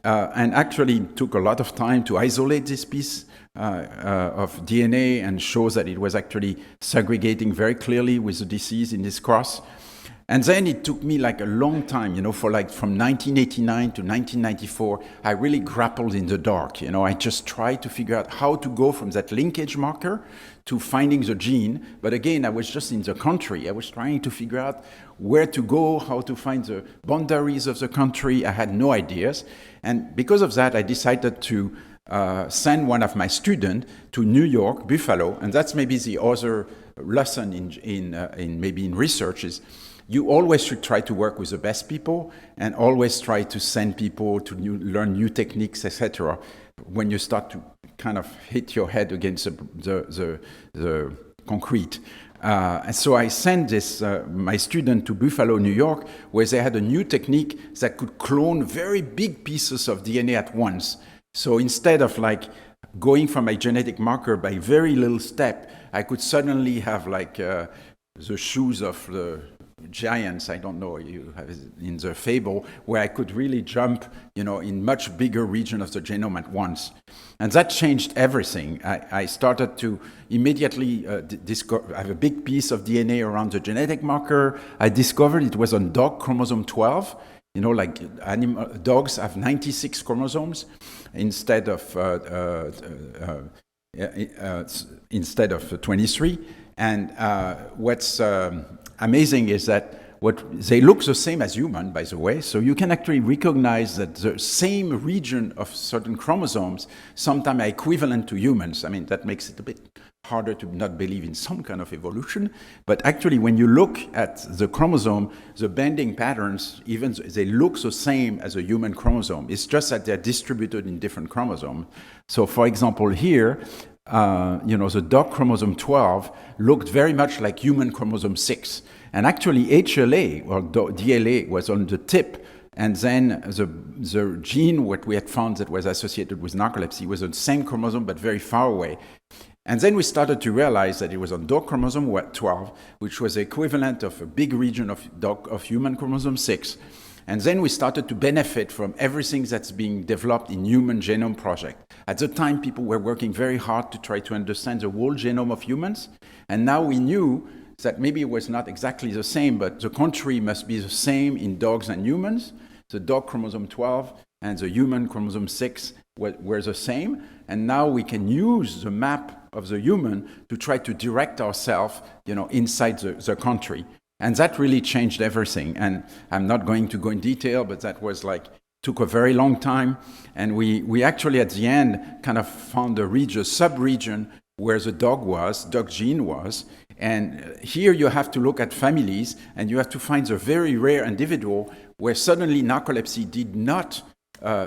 And actually took a lot of time to isolate this piece of DNA and show that it was actually segregating very clearly with the disease in this cross. And then it took me like a long time, for like from 1989 to 1994, I really grappled in the dark. I just tried to figure out how to go from that linkage marker to finding the gene. But again, I was just in the country. I was trying to figure out where to go, how to find the boundaries of the country. I had no ideas. And because of that, I decided to send one of my students to New York, Buffalo. And that's maybe the other lesson in research is you always should try to work with the best people and always try to send people to learn new techniques, etc. when you start to kind of hit your head against the concrete. And so I sent my student to Buffalo, New York, where they had a new technique that could clone very big pieces of DNA at once. So instead of like going from a genetic marker by very little step, I could suddenly have like the shoes of the giants, I don't know, you have it in the fable, where I could really jump, in much bigger region of the genome at once. And that changed everything. I started to immediately have a big piece of DNA around the genetic marker. I discovered it was on dog chromosome 12. Dogs have 96 chromosomes instead of 23. And what's amazing is that they look the same as human, by the way, so you can actually recognize that the same region of certain chromosomes sometimes are equivalent to humans. I mean, that makes it a bit harder to not believe in some kind of evolution, but actually when you look at the chromosome, the bending patterns, even they look the same as a human chromosome. It's just that they're distributed in different chromosomes. So for example here, the dog chromosome 12 looked very much like human chromosome 6. And actually HLA, or DLA, was on the tip. And then the gene, what we had found that was associated with narcolepsy, was on the same chromosome, but very far away. And then we started to realize that it was on dog chromosome 12, which was the equivalent of a big region of human chromosome 6. And then we started to benefit from everything that's being developed in Human Genome Project. At the time, people were working very hard to try to understand the whole genome of humans. And now we knew that maybe it was not exactly the same, but the country must be the same in dogs and humans. The dog chromosome 12 and the human chromosome 6 were the same. And now we can use the map of the human to try to direct ourselves, inside the country. And that really changed everything. And I'm not going to go in detail, but that was took a very long time. And we actually at the end kind of found a sub-region where the dog gene was. And here you have to look at families and you have to find the very rare individual where suddenly narcolepsy did not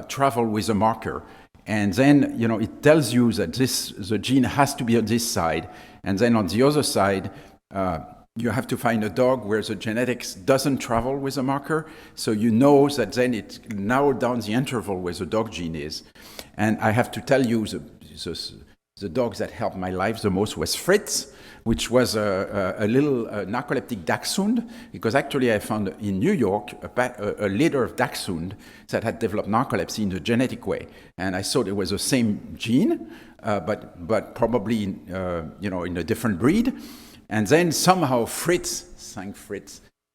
travel with a marker. And then, it tells you that the gene has to be on this side. And then on the other side, you have to find a dog where the genetics doesn't travel with a marker. So you know that then it narrowed down the interval where the dog gene is. And I have to tell you, the dog that helped my life the most was Fritz, which was a little narcoleptic dachshund, because actually I found in New York a litter of dachshund that had developed narcolepsy in the genetic way. And I thought it was the same gene, but probably in a different breed. And then somehow Fritz,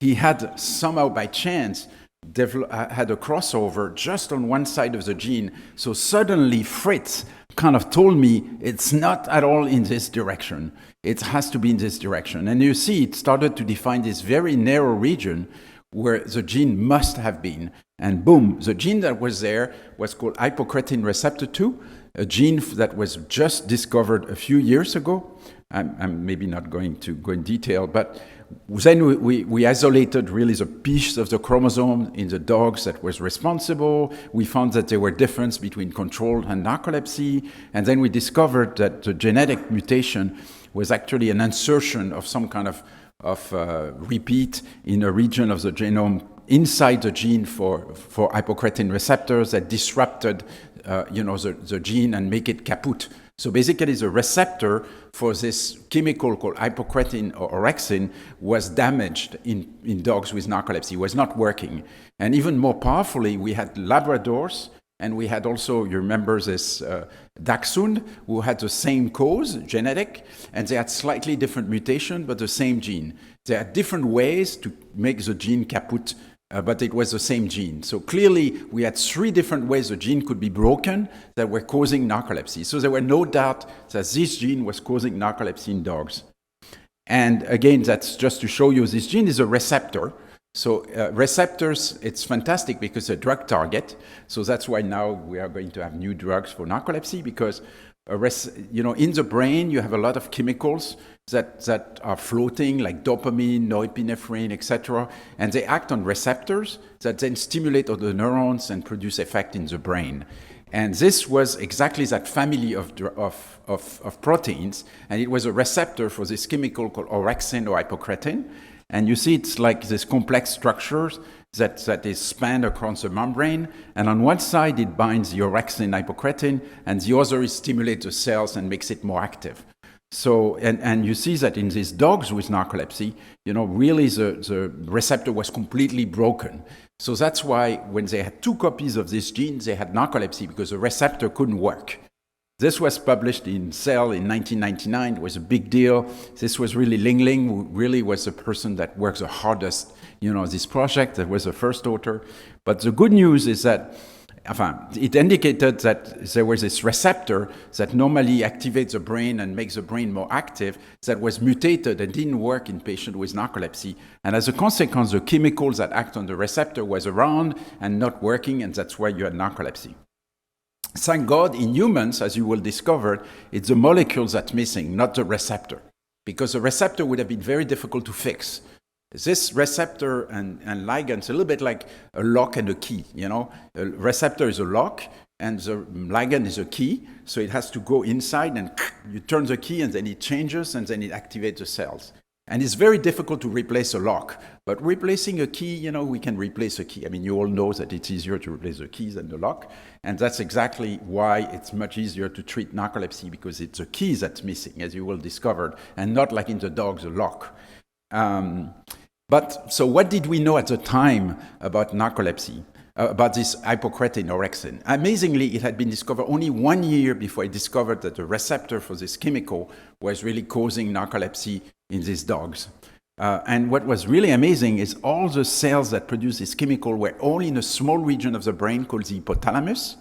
he had somehow by chance had a crossover just on one side of the gene. So suddenly Fritz kind of told me it's not at all in this direction. It has to be in this direction. And you see, it started to define this very narrow region where the gene must have been. And boom, the gene that was there was called Hypocretin receptor 2, a gene that was just discovered a few years ago. I'm maybe not going to go in detail, but then we isolated really the piece of the chromosome in the dogs that was responsible. We found that there were differences between control and narcolepsy, and then we discovered that the genetic mutation was actually an insertion of some kind of repeat in a region of the genome inside the gene for hypocretin receptors that disrupted the gene and make it kaput. So basically the receptor for this chemical called hypocretin or orexin was damaged in dogs with narcolepsy, was not working. And even more powerfully, we had Labradors, and we had also, you remember this dachshund, who had the same cause, genetic, and they had slightly different mutation, but the same gene. There are different ways to make the gene kaput, but it was the same gene. So clearly, we had 3 different ways the gene could be broken that were causing narcolepsy. So there were no doubt that this gene was causing narcolepsy in dogs. And again, that's just to show you this gene is a receptor. So receptors, it's fantastic because they're drug target. So that's why now we are going to have new drugs for narcolepsy, because in the brain, you have a lot of chemicals that are floating, like dopamine, norepinephrine, etc., and they act on receptors that then stimulate other neurons and produce effect in the brain. And this was exactly that family of proteins, and it was a receptor for this chemical called orexin or hypocretin. And you see it's like this complex structure that is spanned across the membrane, and on one side it binds the orexin hypocretin, and the other is stimulates the cells and makes it more active. So, and you see that in these dogs with narcolepsy, really the receptor was completely broken. So that's why when they had 2 copies of this gene, they had narcolepsy, because the receptor couldn't work. This was published in Cell in 1999. It was a big deal. This was really Ling Ling, who really was the person that worked the hardest, this project. That was the first author. But the good news is that it indicated that there was this receptor that normally activates the brain and makes the brain more active that was mutated and didn't work in patients with narcolepsy. And as a consequence, the chemicals that act on the receptor was around and not working, and that's why you had narcolepsy. Thank God, in humans, as you will discover, it's the molecules that's missing, not the receptor, because the receptor would have been very difficult to fix. This receptor and ligand is a little bit like a lock and a key, A receptor is a lock, and the ligand is a key, so it has to go inside, and you turn the key, and then it changes, and then it activates the cells. And it's very difficult to replace a lock. But replacing a key, we can replace a key. I mean, you all know that it's easier to replace the keys than the lock. And that's exactly why it's much easier to treat narcolepsy, because it's the keys that's missing, as you will discover, and not like in the dogs, a lock. So what did we know at the time about narcolepsy? About this hypocretin orexin. Amazingly, it had been discovered only 1 year before I discovered that the receptor for this chemical was really causing narcolepsy in these dogs. And what was really amazing is all the cells that produce this chemical were only in a small region of the brain called the hypothalamus,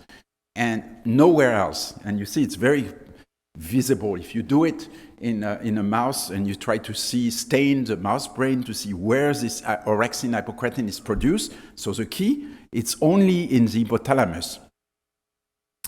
and nowhere else. And you see it's very visible. If you do it in a mouse and you try to stain the mouse brain to see where this orexin hypocretin is produced, so the key, it's only in the hypothalamus.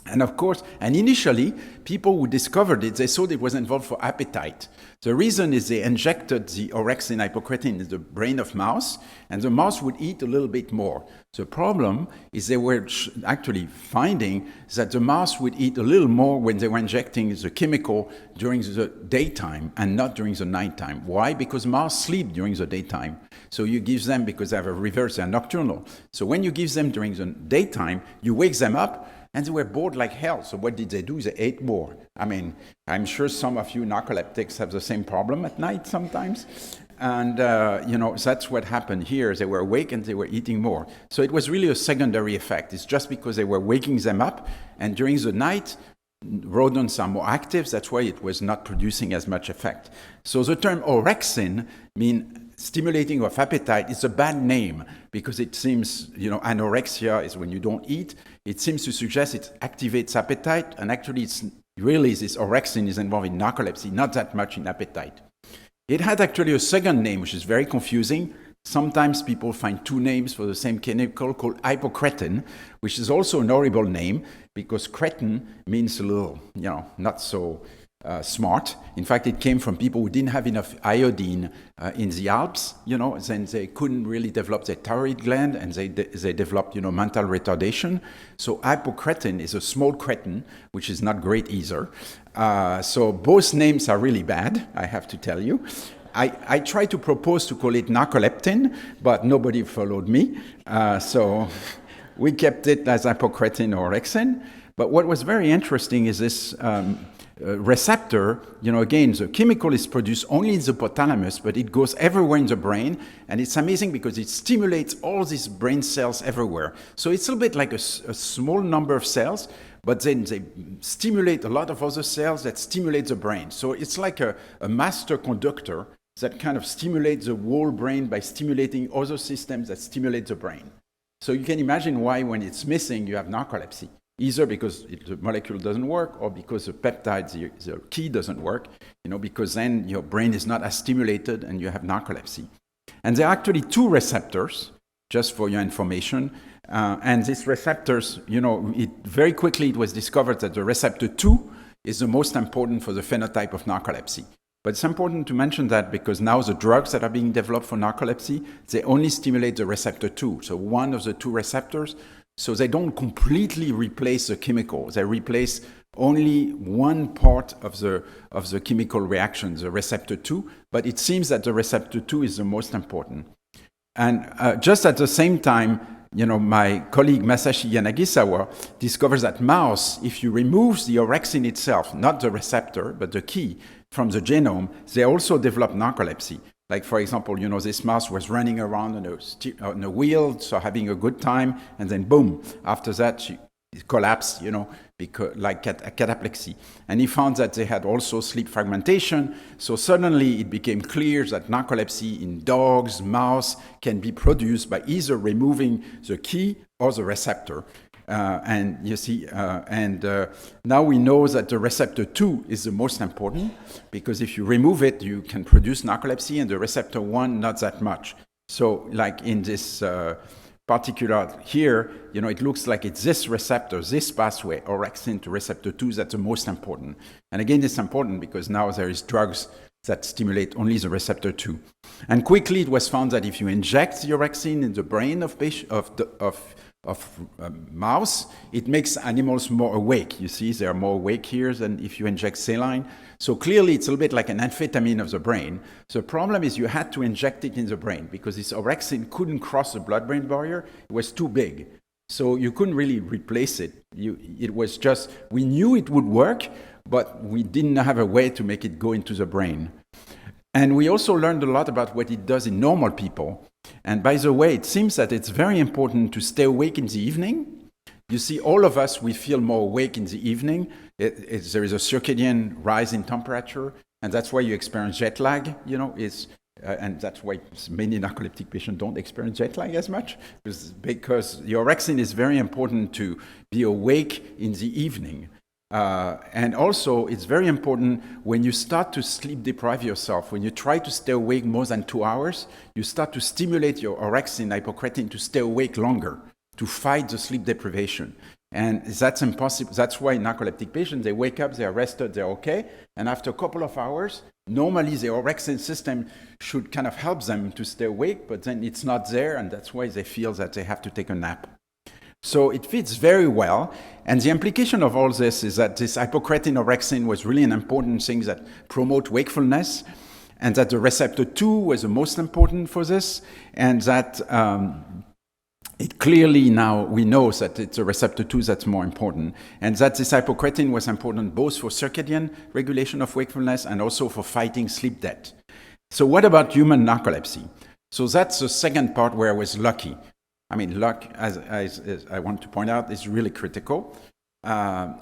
And of course, initially, people who discovered it, they thought it was involved for appetite. The reason is they injected the orexin hypocretin in the brain of mouse, and the mouse would eat a little bit more. The problem is they were actually finding that the mouse would eat a little more when they were injecting the chemical during the daytime and not during the nighttime. Why? Because mouse sleep during the daytime. So you give them, because they have a reverse, they're nocturnal. So when you give them during the daytime, you wake them up, and they were bored like hell. So what did they do? They ate more. I mean, I'm sure some of you narcoleptics have the same problem at night sometimes. And, that's what happened here. They were awake and they were eating more. So it was really a secondary effect. It's just because they were waking them up. And during the night, rodents are more active. That's why it was not producing as much effect. So the term orexin means stimulating of appetite. Is a bad name because it seems, anorexia is when you don't eat. It seems to suggest it activates appetite, and actually it's really this orexin is involved in narcolepsy, not that much in appetite. It had actually a second name, which is very confusing. Sometimes people find 2 names for the same chemical called hypocretin, which is also an horrible name because cretin means a little, not so smart. In fact, it came from people who didn't have enough iodine in the Alps, then they couldn't really develop their thyroid gland, and they developed, mental retardation. So hypocretin is a small cretin, which is not great either. So both names are really bad, I have to tell you. I tried to propose to call it narcoleptin, but nobody followed me. So we kept it as hypocretin or orexin. But what was very interesting is this receptor, again, the chemical is produced only in the hypothalamus, but it goes everywhere in the brain. And it's amazing because it stimulates all these brain cells everywhere. So it's a little bit like a small number of cells, but then they stimulate a lot of other cells that stimulate the brain. So it's like a master conductor that kind of stimulates the whole brain by stimulating other systems that stimulate the brain. So you can imagine why when it's missing, you have narcolepsy. Either because the molecule doesn't work, or because the peptide, the key doesn't work, because then your brain is not as stimulated and you have narcolepsy. And there are actually 2 receptors, just for your information. And these receptors, very quickly it was discovered that the receptor 2 is the most important for the phenotype of narcolepsy. But it's important to mention that because now the drugs that are being developed for narcolepsy, they only stimulate the receptor 2, so one of the two receptors. So they don't completely replace the chemical. They replace only one part of the chemical reaction, the receptor 2, but it seems that the receptor 2 is the most important. And just at the same time, my colleague Masashi Yanagisawa discovers that mouse, if you remove the orexin itself, not the receptor, but the key from the genome, they also develop narcolepsy. Like, for example, this mouse was running around on a wheel, so having a good time, and then boom, after that, she collapsed, because, like cataplexy. And he found that they had also sleep fragmentation, so suddenly it became clear that narcolepsy in dogs, mouse, can be produced by either removing the key or the receptor. And now we know that the receptor 2 is the most important, because if you remove it, you can produce narcolepsy, and the receptor 1, not that much. So like in this particular here, it looks like it's this receptor, this pathway, orexin to receptor 2, that's the most important. And again, it's important because now there is drugs that stimulate only the receptor 2. And quickly it was found that if you inject the orexin in the brain of mouse, it makes animals more awake. You see, they are more awake here than if you inject saline. So clearly, it's a little bit like an amphetamine of the brain. The problem is you had to inject it in the brain because this orexin couldn't cross the blood-brain barrier. It was too big. So you couldn't really replace it. It was just, we knew it would work, but we didn't have a way to make it go into the brain. And we also learned a lot about what it does in normal people. And by the way, it seems that it's very important to stay awake in the evening. You see, all of us, we feel more awake in the evening. There is a circadian rise in temperature, and that's why you experience jet lag, and that's why many narcoleptic patients don't experience jet lag as much, because the orexin is very important to be awake in the evening. And also, it's very important when you start to sleep deprive yourself, when you try to stay awake more than 2 hours, you start to stimulate your orexin, hypocretin, to stay awake longer, to fight the sleep deprivation. And that's impossible. That's why narcoleptic patients, they wake up, they're rested, they're okay, and after a couple of hours, normally the orexin system should kind of help them to stay awake, but then it's not there, and that's why they feel that they have to take a nap. So it fits very well, and the implication of all this is that this hypocretin orexin was really an important thing that promote wakefulness, and that the receptor 2 was the most important for this, and that it clearly now we know that it's the receptor 2 that's more important, and that this hypocretin was important both for circadian regulation of wakefulness and also for fighting sleep debt. So what about human narcolepsy? So that's the second part where I was lucky. I mean, luck, as I want to point out, is really critical. One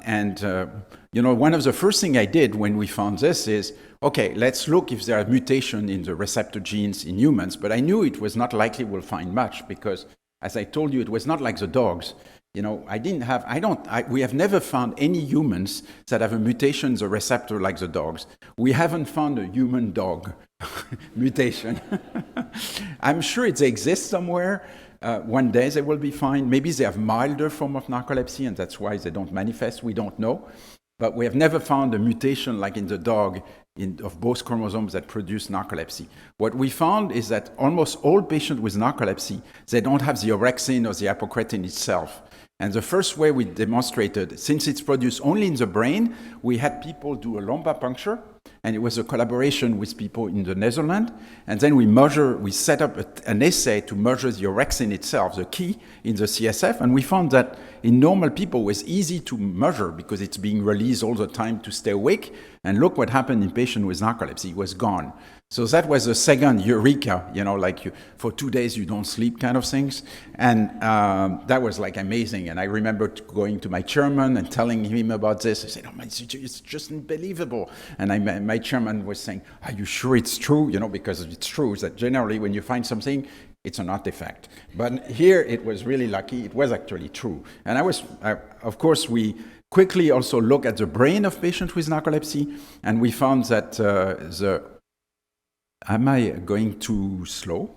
of the first things I did when we found this is, okay, let's look if there are mutations in the receptor genes in humans. But I knew it was not likely we'll find much because, as I told you, it was not like the dogs. We have never found any humans that have a mutation in the receptor like the dogs. We haven't found a human dog mutation. I'm sure it exists somewhere. One day they will be fine. Maybe they have milder form of narcolepsy, and that's why they don't manifest. We don't know. But we have never found a mutation like in the dog of both chromosomes that produce narcolepsy. What we found is that almost all patients with narcolepsy, they don't have the orexin or the hypocretin itself. And the first way we demonstrated, since it's produced only in the brain, we had people do a lumbar puncture, and it was a collaboration with people in the Netherlands. And then we set up an assay to measure the orexin itself, the key in the CSF, and we found that in normal people it was easy to measure because it's being released all the time to stay awake. And look what happened in patients with narcolepsy, it was gone. So that was the second eureka, for 2 days you don't sleep kind of things. And that was like amazing. And I remember going to my chairman and telling him about this. I said, it's just unbelievable. And my chairman was saying, are you sure it's true? Because it's true that generally when you find something, it's an artifact. But here it was really lucky. It was actually true. And of course, we quickly also look at the brain of patients with narcolepsy. And we found that am I going too slow?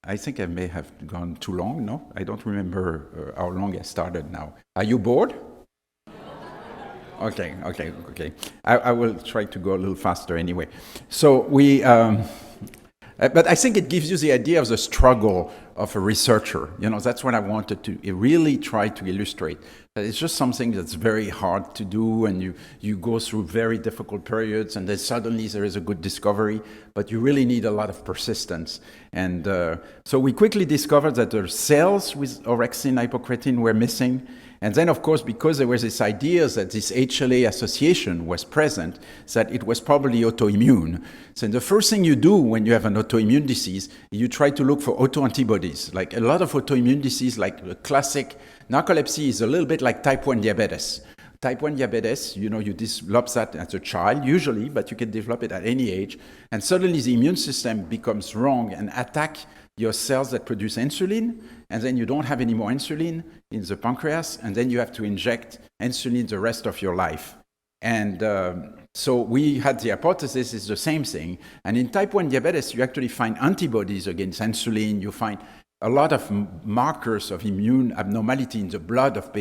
I think I may have gone too long, no? I don't remember how long I started now. Are you bored? Okay. I will try to go a little faster anyway. So but I think it gives you the idea of the struggle of a researcher. That's what I wanted to really try to illustrate. That it's just something that's very hard to do, and you go through very difficult periods, and then suddenly there is a good discovery, but you really need a lot of persistence. And so we quickly discovered that the cells with orexin hypocretin were missing. And then, of course, because there was this idea that this HLA association was present, that it was probably autoimmune. So the first thing you do when you have an autoimmune disease, you try to look for autoantibodies. Like a lot of autoimmune disease, like the classic narcolepsy is a little bit like type 1 diabetes. Type 1 diabetes, you develop that as a child, usually, but you can develop it at any age. And suddenly the immune system becomes wrong and attack your cells that produce insulin, and then you don't have any more insulin in the pancreas, and then you have to inject insulin the rest of your life. And so we had the hypothesis is the same thing. And in type 1 diabetes, you actually find antibodies against insulin. You find a lot of markers of immune abnormality in the blood of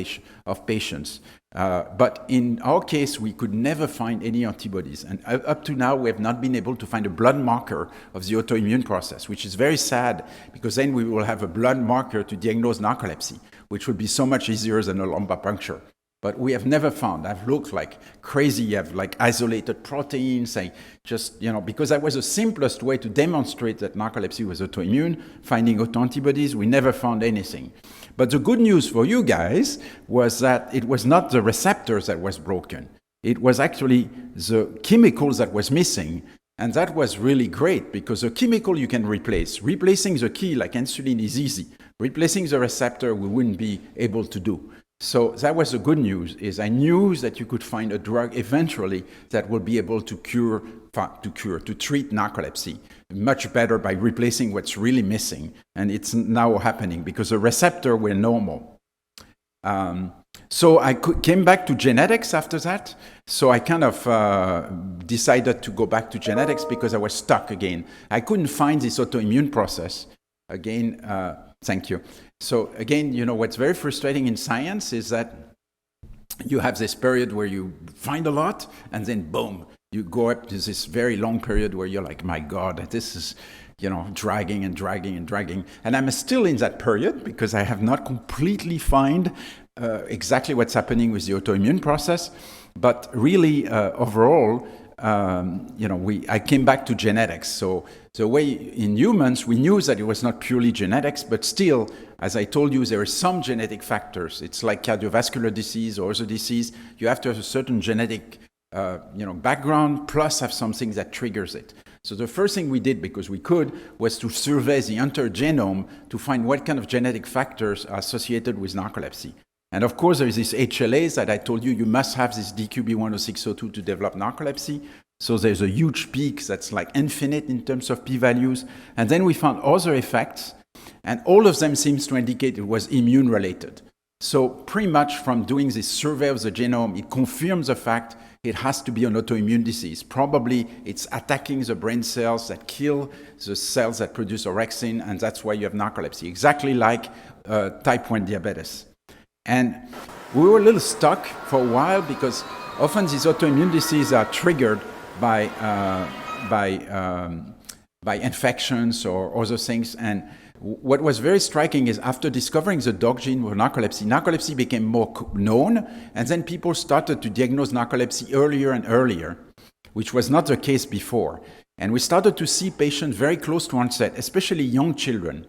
patients. But in our case, we could never find any antibodies. And up to now, we have not been able to find a blood marker of the autoimmune process, which is very sad, because then we will have a blood marker to diagnose narcolepsy, which would be so much easier than a lumbar puncture. But we have never found. I've looked like crazy. I've isolated proteins. Because that was the simplest way to demonstrate that narcolepsy was autoimmune, finding autoantibodies. We never found anything. But the good news for you guys was that it was not the receptors that was broken. It was actually the chemicals that was missing. And that was really great, because the chemical you can replace. Replacing the key, like insulin, is easy. Replacing the receptor, we wouldn't be able to do. So that was the good news, is I knew that you could find a drug eventually that will be able to treat narcolepsy much better by replacing what's really missing. And it's now happening because the receptor were normal. So I came back to genetics after that. So I kind of decided to go back to genetics because I was stuck again. I couldn't find this autoimmune process. Again, thank you. So again, what's very frustrating in science is that you have this period where you find a lot, and then boom, you go up to this very long period where you're like, my God, this is, dragging and dragging and dragging. And I'm still in that period because I have not completely found exactly what's happening with the autoimmune process. But really, overall, I came back to genetics. So the way in humans, we knew that it was not purely genetics, but still, as I told you, there are some genetic factors. It's like cardiovascular disease or other disease. You have to have a certain genetic background, plus have something that triggers it. So the first thing we did, because we could, was to survey the entire genome to find what kind of genetic factors are associated with narcolepsy. And of course, there is this HLAs that I told you, you must have this DQB10602 to develop narcolepsy. So there's a huge peak that's like infinite in terms of p-values. And then we found other effects, and all of them seems to indicate it was immune-related. So pretty much from doing this survey of the genome, it confirms the fact it has to be an autoimmune disease. Probably it's attacking the brain cells that kill the cells that produce orexin, and that's why you have narcolepsy, exactly like type 1 diabetes. And we were a little stuck for a while because often these autoimmune diseases are triggered by infections or other things. And what was very striking is after discovering the dog gene for narcolepsy became more known, and then people started to diagnose narcolepsy earlier and earlier, which was not the case before. And we started to see patients very close to onset, especially young children.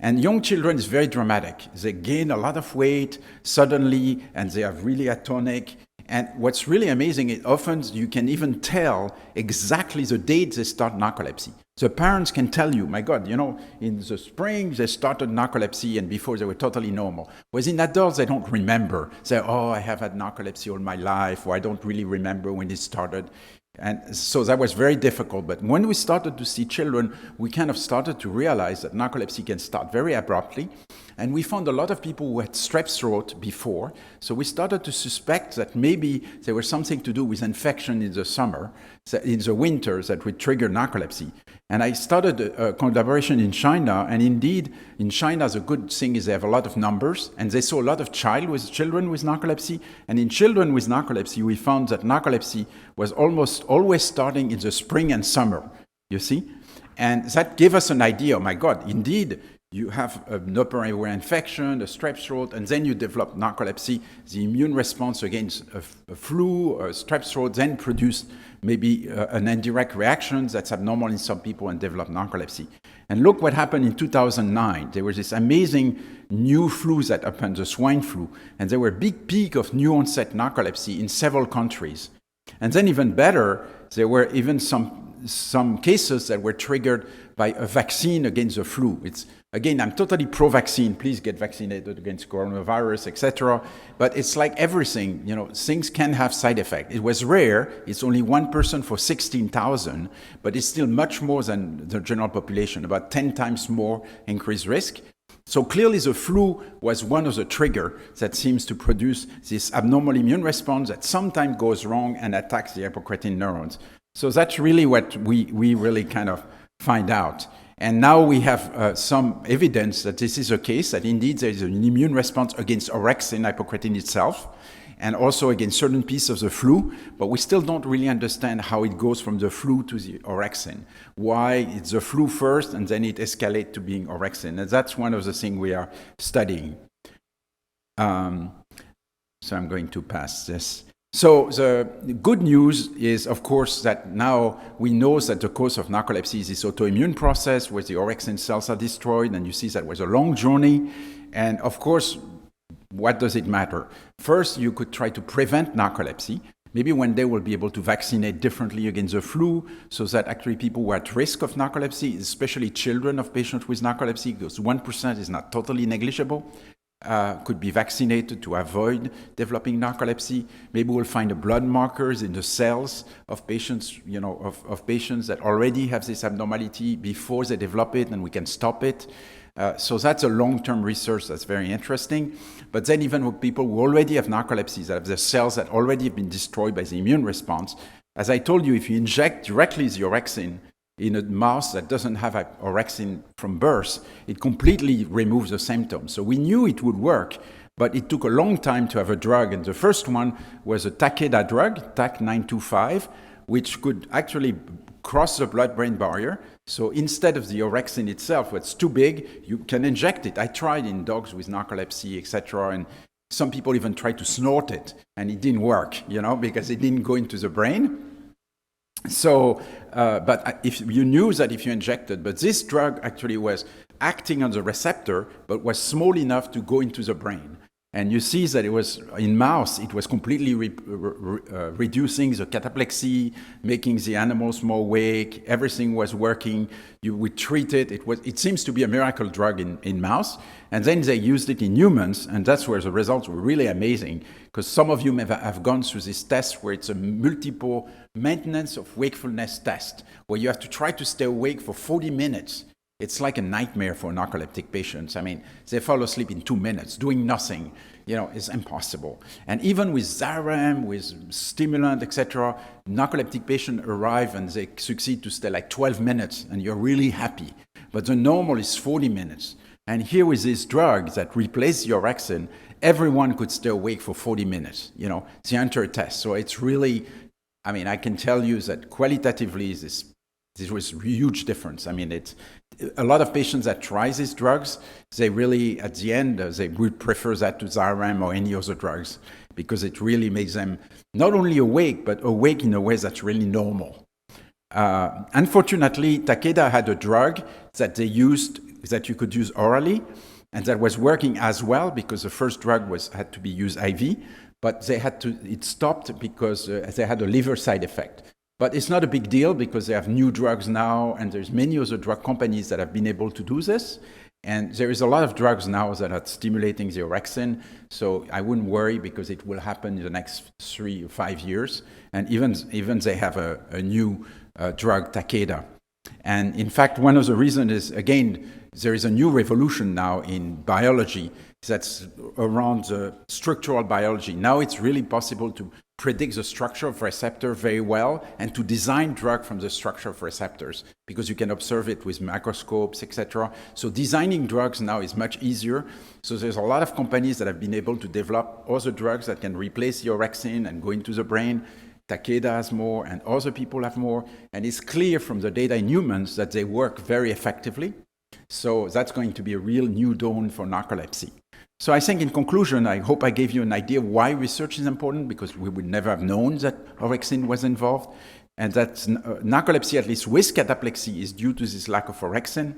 And young children is very dramatic. They gain a lot of weight suddenly, and they are really atonic. And what's really amazing is often you can even tell exactly the date they start narcolepsy. The parents can tell you, my God, in the spring they started narcolepsy, and before they were totally normal. Whereas in adults, they don't remember. They say, I have had narcolepsy all my life, or I don't really remember when it started. And so that was very difficult. But when we started to see children, we kind of started to realize that narcolepsy can start very abruptly. And we found a lot of people who had strep throat before. So we started to suspect that maybe there was something to do with infection in the summer, in the winter, that would trigger narcolepsy. And I started a collaboration in China, and indeed, in China, the good thing is they have a lot of numbers, and they saw a lot of children with narcolepsy. And in children with narcolepsy, we found that narcolepsy was almost always starting in the spring and summer, you see? And that gave us an idea, oh my God, indeed, you have an upper airway infection, a strep throat, and then you develop narcolepsy. The immune response against a flu or a strep throat then produced maybe an indirect reaction that's abnormal in some people and develop narcolepsy. And look what happened in 2009. There was this amazing new flu that happened, the swine flu, and there were a big peak of new onset narcolepsy in several countries. And then even better, there were even some cases that were triggered by a vaccine against the flu. Again, I'm totally pro-vaccine. Please get vaccinated against coronavirus, etc. But it's like everything, things can have side effects. It was rare. It's only 1% for 16,000, but it's still much more than the general population, about 10 times more increased risk. So clearly the flu was one of the triggers that seems to produce this abnormal immune response that sometimes goes wrong and attacks the hypocretin neurons. So that's really what we really kind of find out. And now we have some evidence that this is the case, that indeed there is an immune response against orexin, hypocretin itself, and also against certain pieces of the flu, but we still don't really understand how it goes from the flu to the orexin. Why it's the flu first and then it escalates to being orexin. And that's one of the things we are studying. So I'm going to pass this. So the good news is, of course, that now we know that the cause of narcolepsy is this autoimmune process where the orexin cells are destroyed, and you see that was a long journey. And of course, what does it matter? First, you could try to prevent narcolepsy. Maybe one day we'll be able to vaccinate differently against the flu so that actually people who are at risk of narcolepsy, especially children of patients with narcolepsy, because 1% is not totally negligible, could be vaccinated to avoid developing narcolepsy. Maybe we'll find the blood markers in the cells of patients, of patients that already have this abnormality before they develop it, and we can stop it. So that's a long-term research that's very interesting. But then even with people who already have narcolepsy, that have the cells that already have been destroyed by the immune response, as I told you, if you inject directly the orexin in a mouse that doesn't have orexin from birth, it completely removes the symptoms. So we knew it would work, but it took a long time to have a drug. And the first one was a Takeda drug, TAK-925, which could actually cross the blood-brain barrier. So instead of the orexin itself, what's too big, you can inject it. I tried in dogs with narcolepsy, etc., and some people even tried to snort it, and it didn't work, because it didn't go into the brain. So, but if you knew that if you injected, but this drug actually was acting on the receptor, but was small enough to go into the brain. And you see that it was, in mouse, it was completely reducing the cataplexy, making the animals more awake, everything was working. You would treat it. It seems to be a miracle drug in mouse. And then they used it in humans, and that's where the results were really amazing, because some of you may have gone through this test where it's a multiple maintenance of wakefulness test, where you have to try to stay awake for 40 minutes. It's like a nightmare for narcoleptic patients. I mean, they fall asleep in 2 minutes, doing nothing. It's impossible. And even with Xarelto, with stimulant, etc., narcoleptic patients arrive and they succeed to stay like 12 minutes, and you're really happy. But the normal is 40 minutes. And here with this drug that replaces the orexin, everyone could stay awake for 40 minutes, the entire test. So it's really, I can tell you that qualitatively this was a huge difference. It's a lot of patients that try these drugs, they really, at the end, they would prefer that to Xarelto or any other drugs, because it really makes them not only awake, but awake in a way that's really normal. Unfortunately, Takeda had a drug that they used, that you could use orally, and that was working as well, because the first drug had to be used IV, but it stopped because they had a liver side effect. But it's not a big deal because they have new drugs now, and there's many other drug companies that have been able to do this. And there is a lot of drugs now that are stimulating the orexin, so I wouldn't worry because it will happen in the next 3 or 5 years. And even they have a new drug, Takeda. And in fact, one of the reasons is, again, there is a new revolution now in biology that's around the structural biology. Now it's really possible to predict the structure of receptor very well and to design drug from the structure of receptors because you can observe it with microscopes, etc. So designing drugs now is much easier. So there's a lot of companies that have been able to develop other drugs that can replace the orexin and go into the brain. Takeda has more and other people have more. And it's clear from the data in humans that they work very effectively. So that's going to be a real new dawn for narcolepsy. So I think in conclusion, I hope I gave you an idea why research is important, because we would never have known that orexin was involved, and that narcolepsy, at least with cataplexy, is due to this lack of orexin.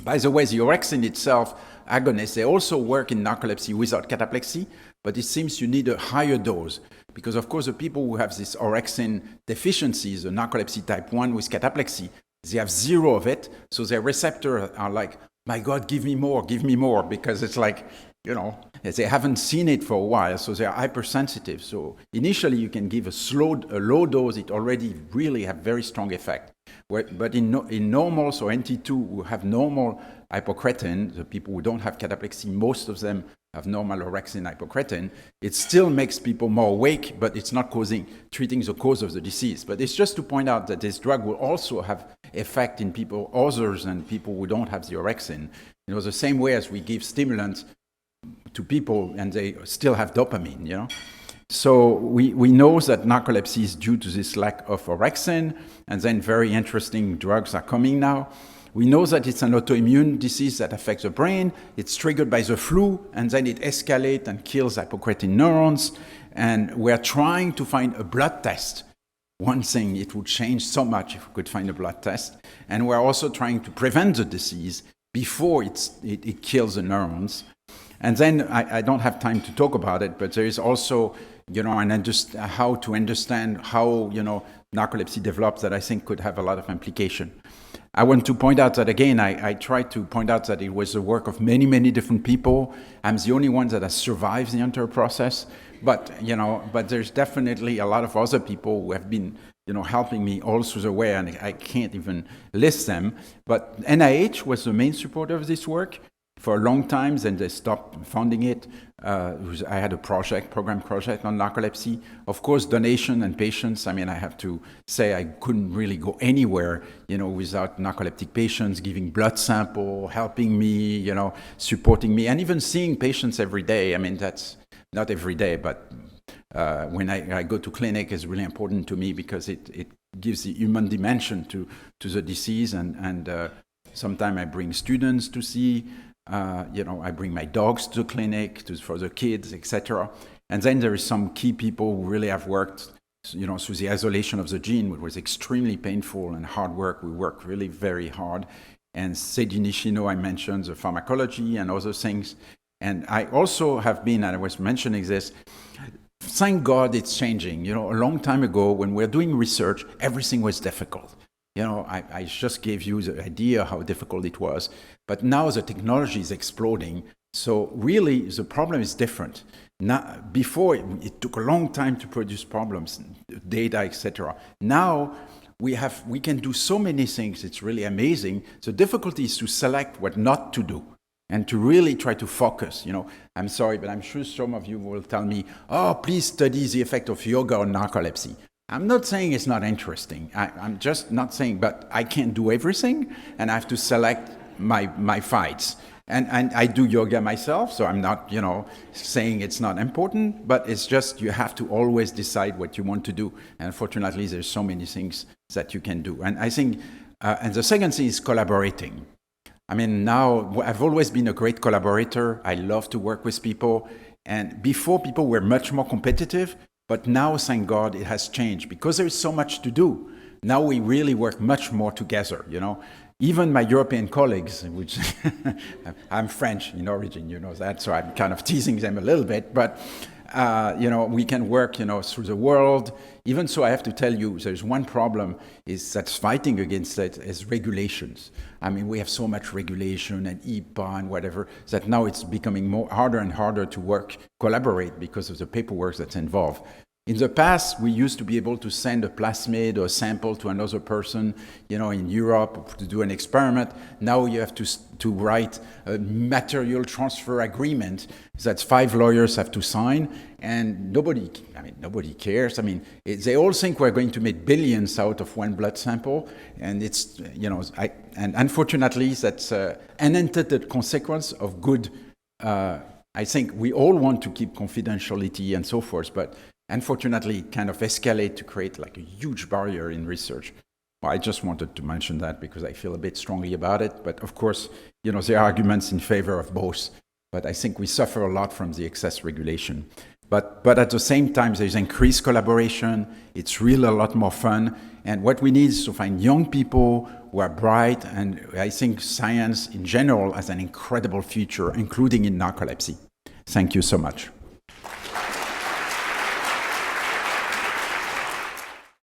By the way, the orexin itself, agonists, they also work in narcolepsy without cataplexy, but it seems you need a higher dose, because of course the people who have this orexin deficiencies, the narcolepsy type 1 with cataplexy, they have zero of it, so their receptors are like, my God, give me more, because it's like, you know, they haven't seen it for a while, so they're hypersensitive. So initially you can give a low dose, it already really have very strong effect. But in normal, so NT2 who have normal hypocretin, the people who don't have cataplexy, most of them have normal orexin hypocretin, it still makes people more awake, but it's not treating the cause of the disease. But it's just to point out that this drug will also have effect in people others than people who don't have the orexin. You know, the same way as we give stimulants to people and they still have dopamine, you know. So we know that narcolepsy is due to this lack of orexin, and then very interesting drugs are coming now. We know that it's an autoimmune disease that affects the brain. It's triggered by the flu, and then it escalates and kills hypocretin neurons. And we're trying to find a blood test. One thing, it would change so much if we could find a blood test. And we're also trying to prevent the disease before it kills the neurons. And then I don't have time to talk about it, but there is also, you know, how to understand how, you know, narcolepsy develops that I think could have a lot of implication. I want to point out that, again, I tried to point out that it was the work of many, many different people. I'm the only one that has survived the entire process. But, you know, there's definitely a lot of other people who have been, you know, helping me all through the way, and I can't even list them. But NIH was the main supporter of this work for a long time, then they stopped funding it. I had a program project on narcolepsy. Of course, donation and patients. I mean, I have to say I couldn't really go anywhere, you know, without narcoleptic patients giving blood sample, helping me, you know, supporting me, and even seeing patients every day. I mean, that's not every day, but when I go to clinic is really important to me because it gives the human dimension to the disease, and sometimes I bring students to see. You know, I bring my dogs to the clinic for the kids, etc. And then there is some key people who really have worked, you know, through the isolation of the gene, which was extremely painful and hard work. We work really very hard. And Seiji Nishino, I mentioned the pharmacology and other things. And I also have been, and I was mentioning this, thank God it's changing. You know, a long time ago when we were doing research, everything was difficult. You know, I just gave you the idea how difficult it was. But now the technology is exploding. So really, the problem is different. Now, before, it took a long time to produce problems, data, etc. Now, we can do so many things. It's really amazing. The difficulty is to select what not to do and to really try to focus. You know, I'm sorry, but I'm sure some of you will tell me, oh, please study the effect of yoga on narcolepsy. I'm not saying it's not interesting. I'm just not saying, but I can't do everything, and I have to select my fights. And I do yoga myself, so I'm not, you know, saying it's not important, but it's just you have to always decide what you want to do. And unfortunately, there's so many things that you can do. And I think, and the second thing is collaborating. I mean, now I've always been a great collaborator. I love to work with people. And before, people were much more competitive. But now, thank God, it has changed because there is so much to do. Now we really work much more together, you know. Even my European colleagues, which I'm French in origin, you know that, so I'm kind of teasing them a little bit. But, you know, we can work, you know, through the world. Even so, I have to tell you, there's one problem is that's fighting against it is regulations. I mean, we have so much regulation and EPA and whatever that now it's becoming harder and harder to collaborate because of the paperwork that's involved. In the past, we used to be able to send a plasmid or a sample to another person, in Europe to do an experiment. Now you have to write a material transfer agreement that 5 lawyers have to sign, and nobody cares. They all think we're going to make billions out of one blood sample, and it's, and unfortunately, that's an unintended consequence of good. I think we all want to keep confidentiality and so forth, but unfortunately, it kind of escalate to create like a huge barrier in research. Well, I just wanted to mention that because I feel a bit strongly about it. But of course, there are arguments in favor of both. But I think we suffer a lot from the excess regulation. But at the same time, there's increased collaboration. It's really a lot more fun. And what we need is to find young people who are bright. And I think science in general has an incredible future, including in narcolepsy. Thank you so much.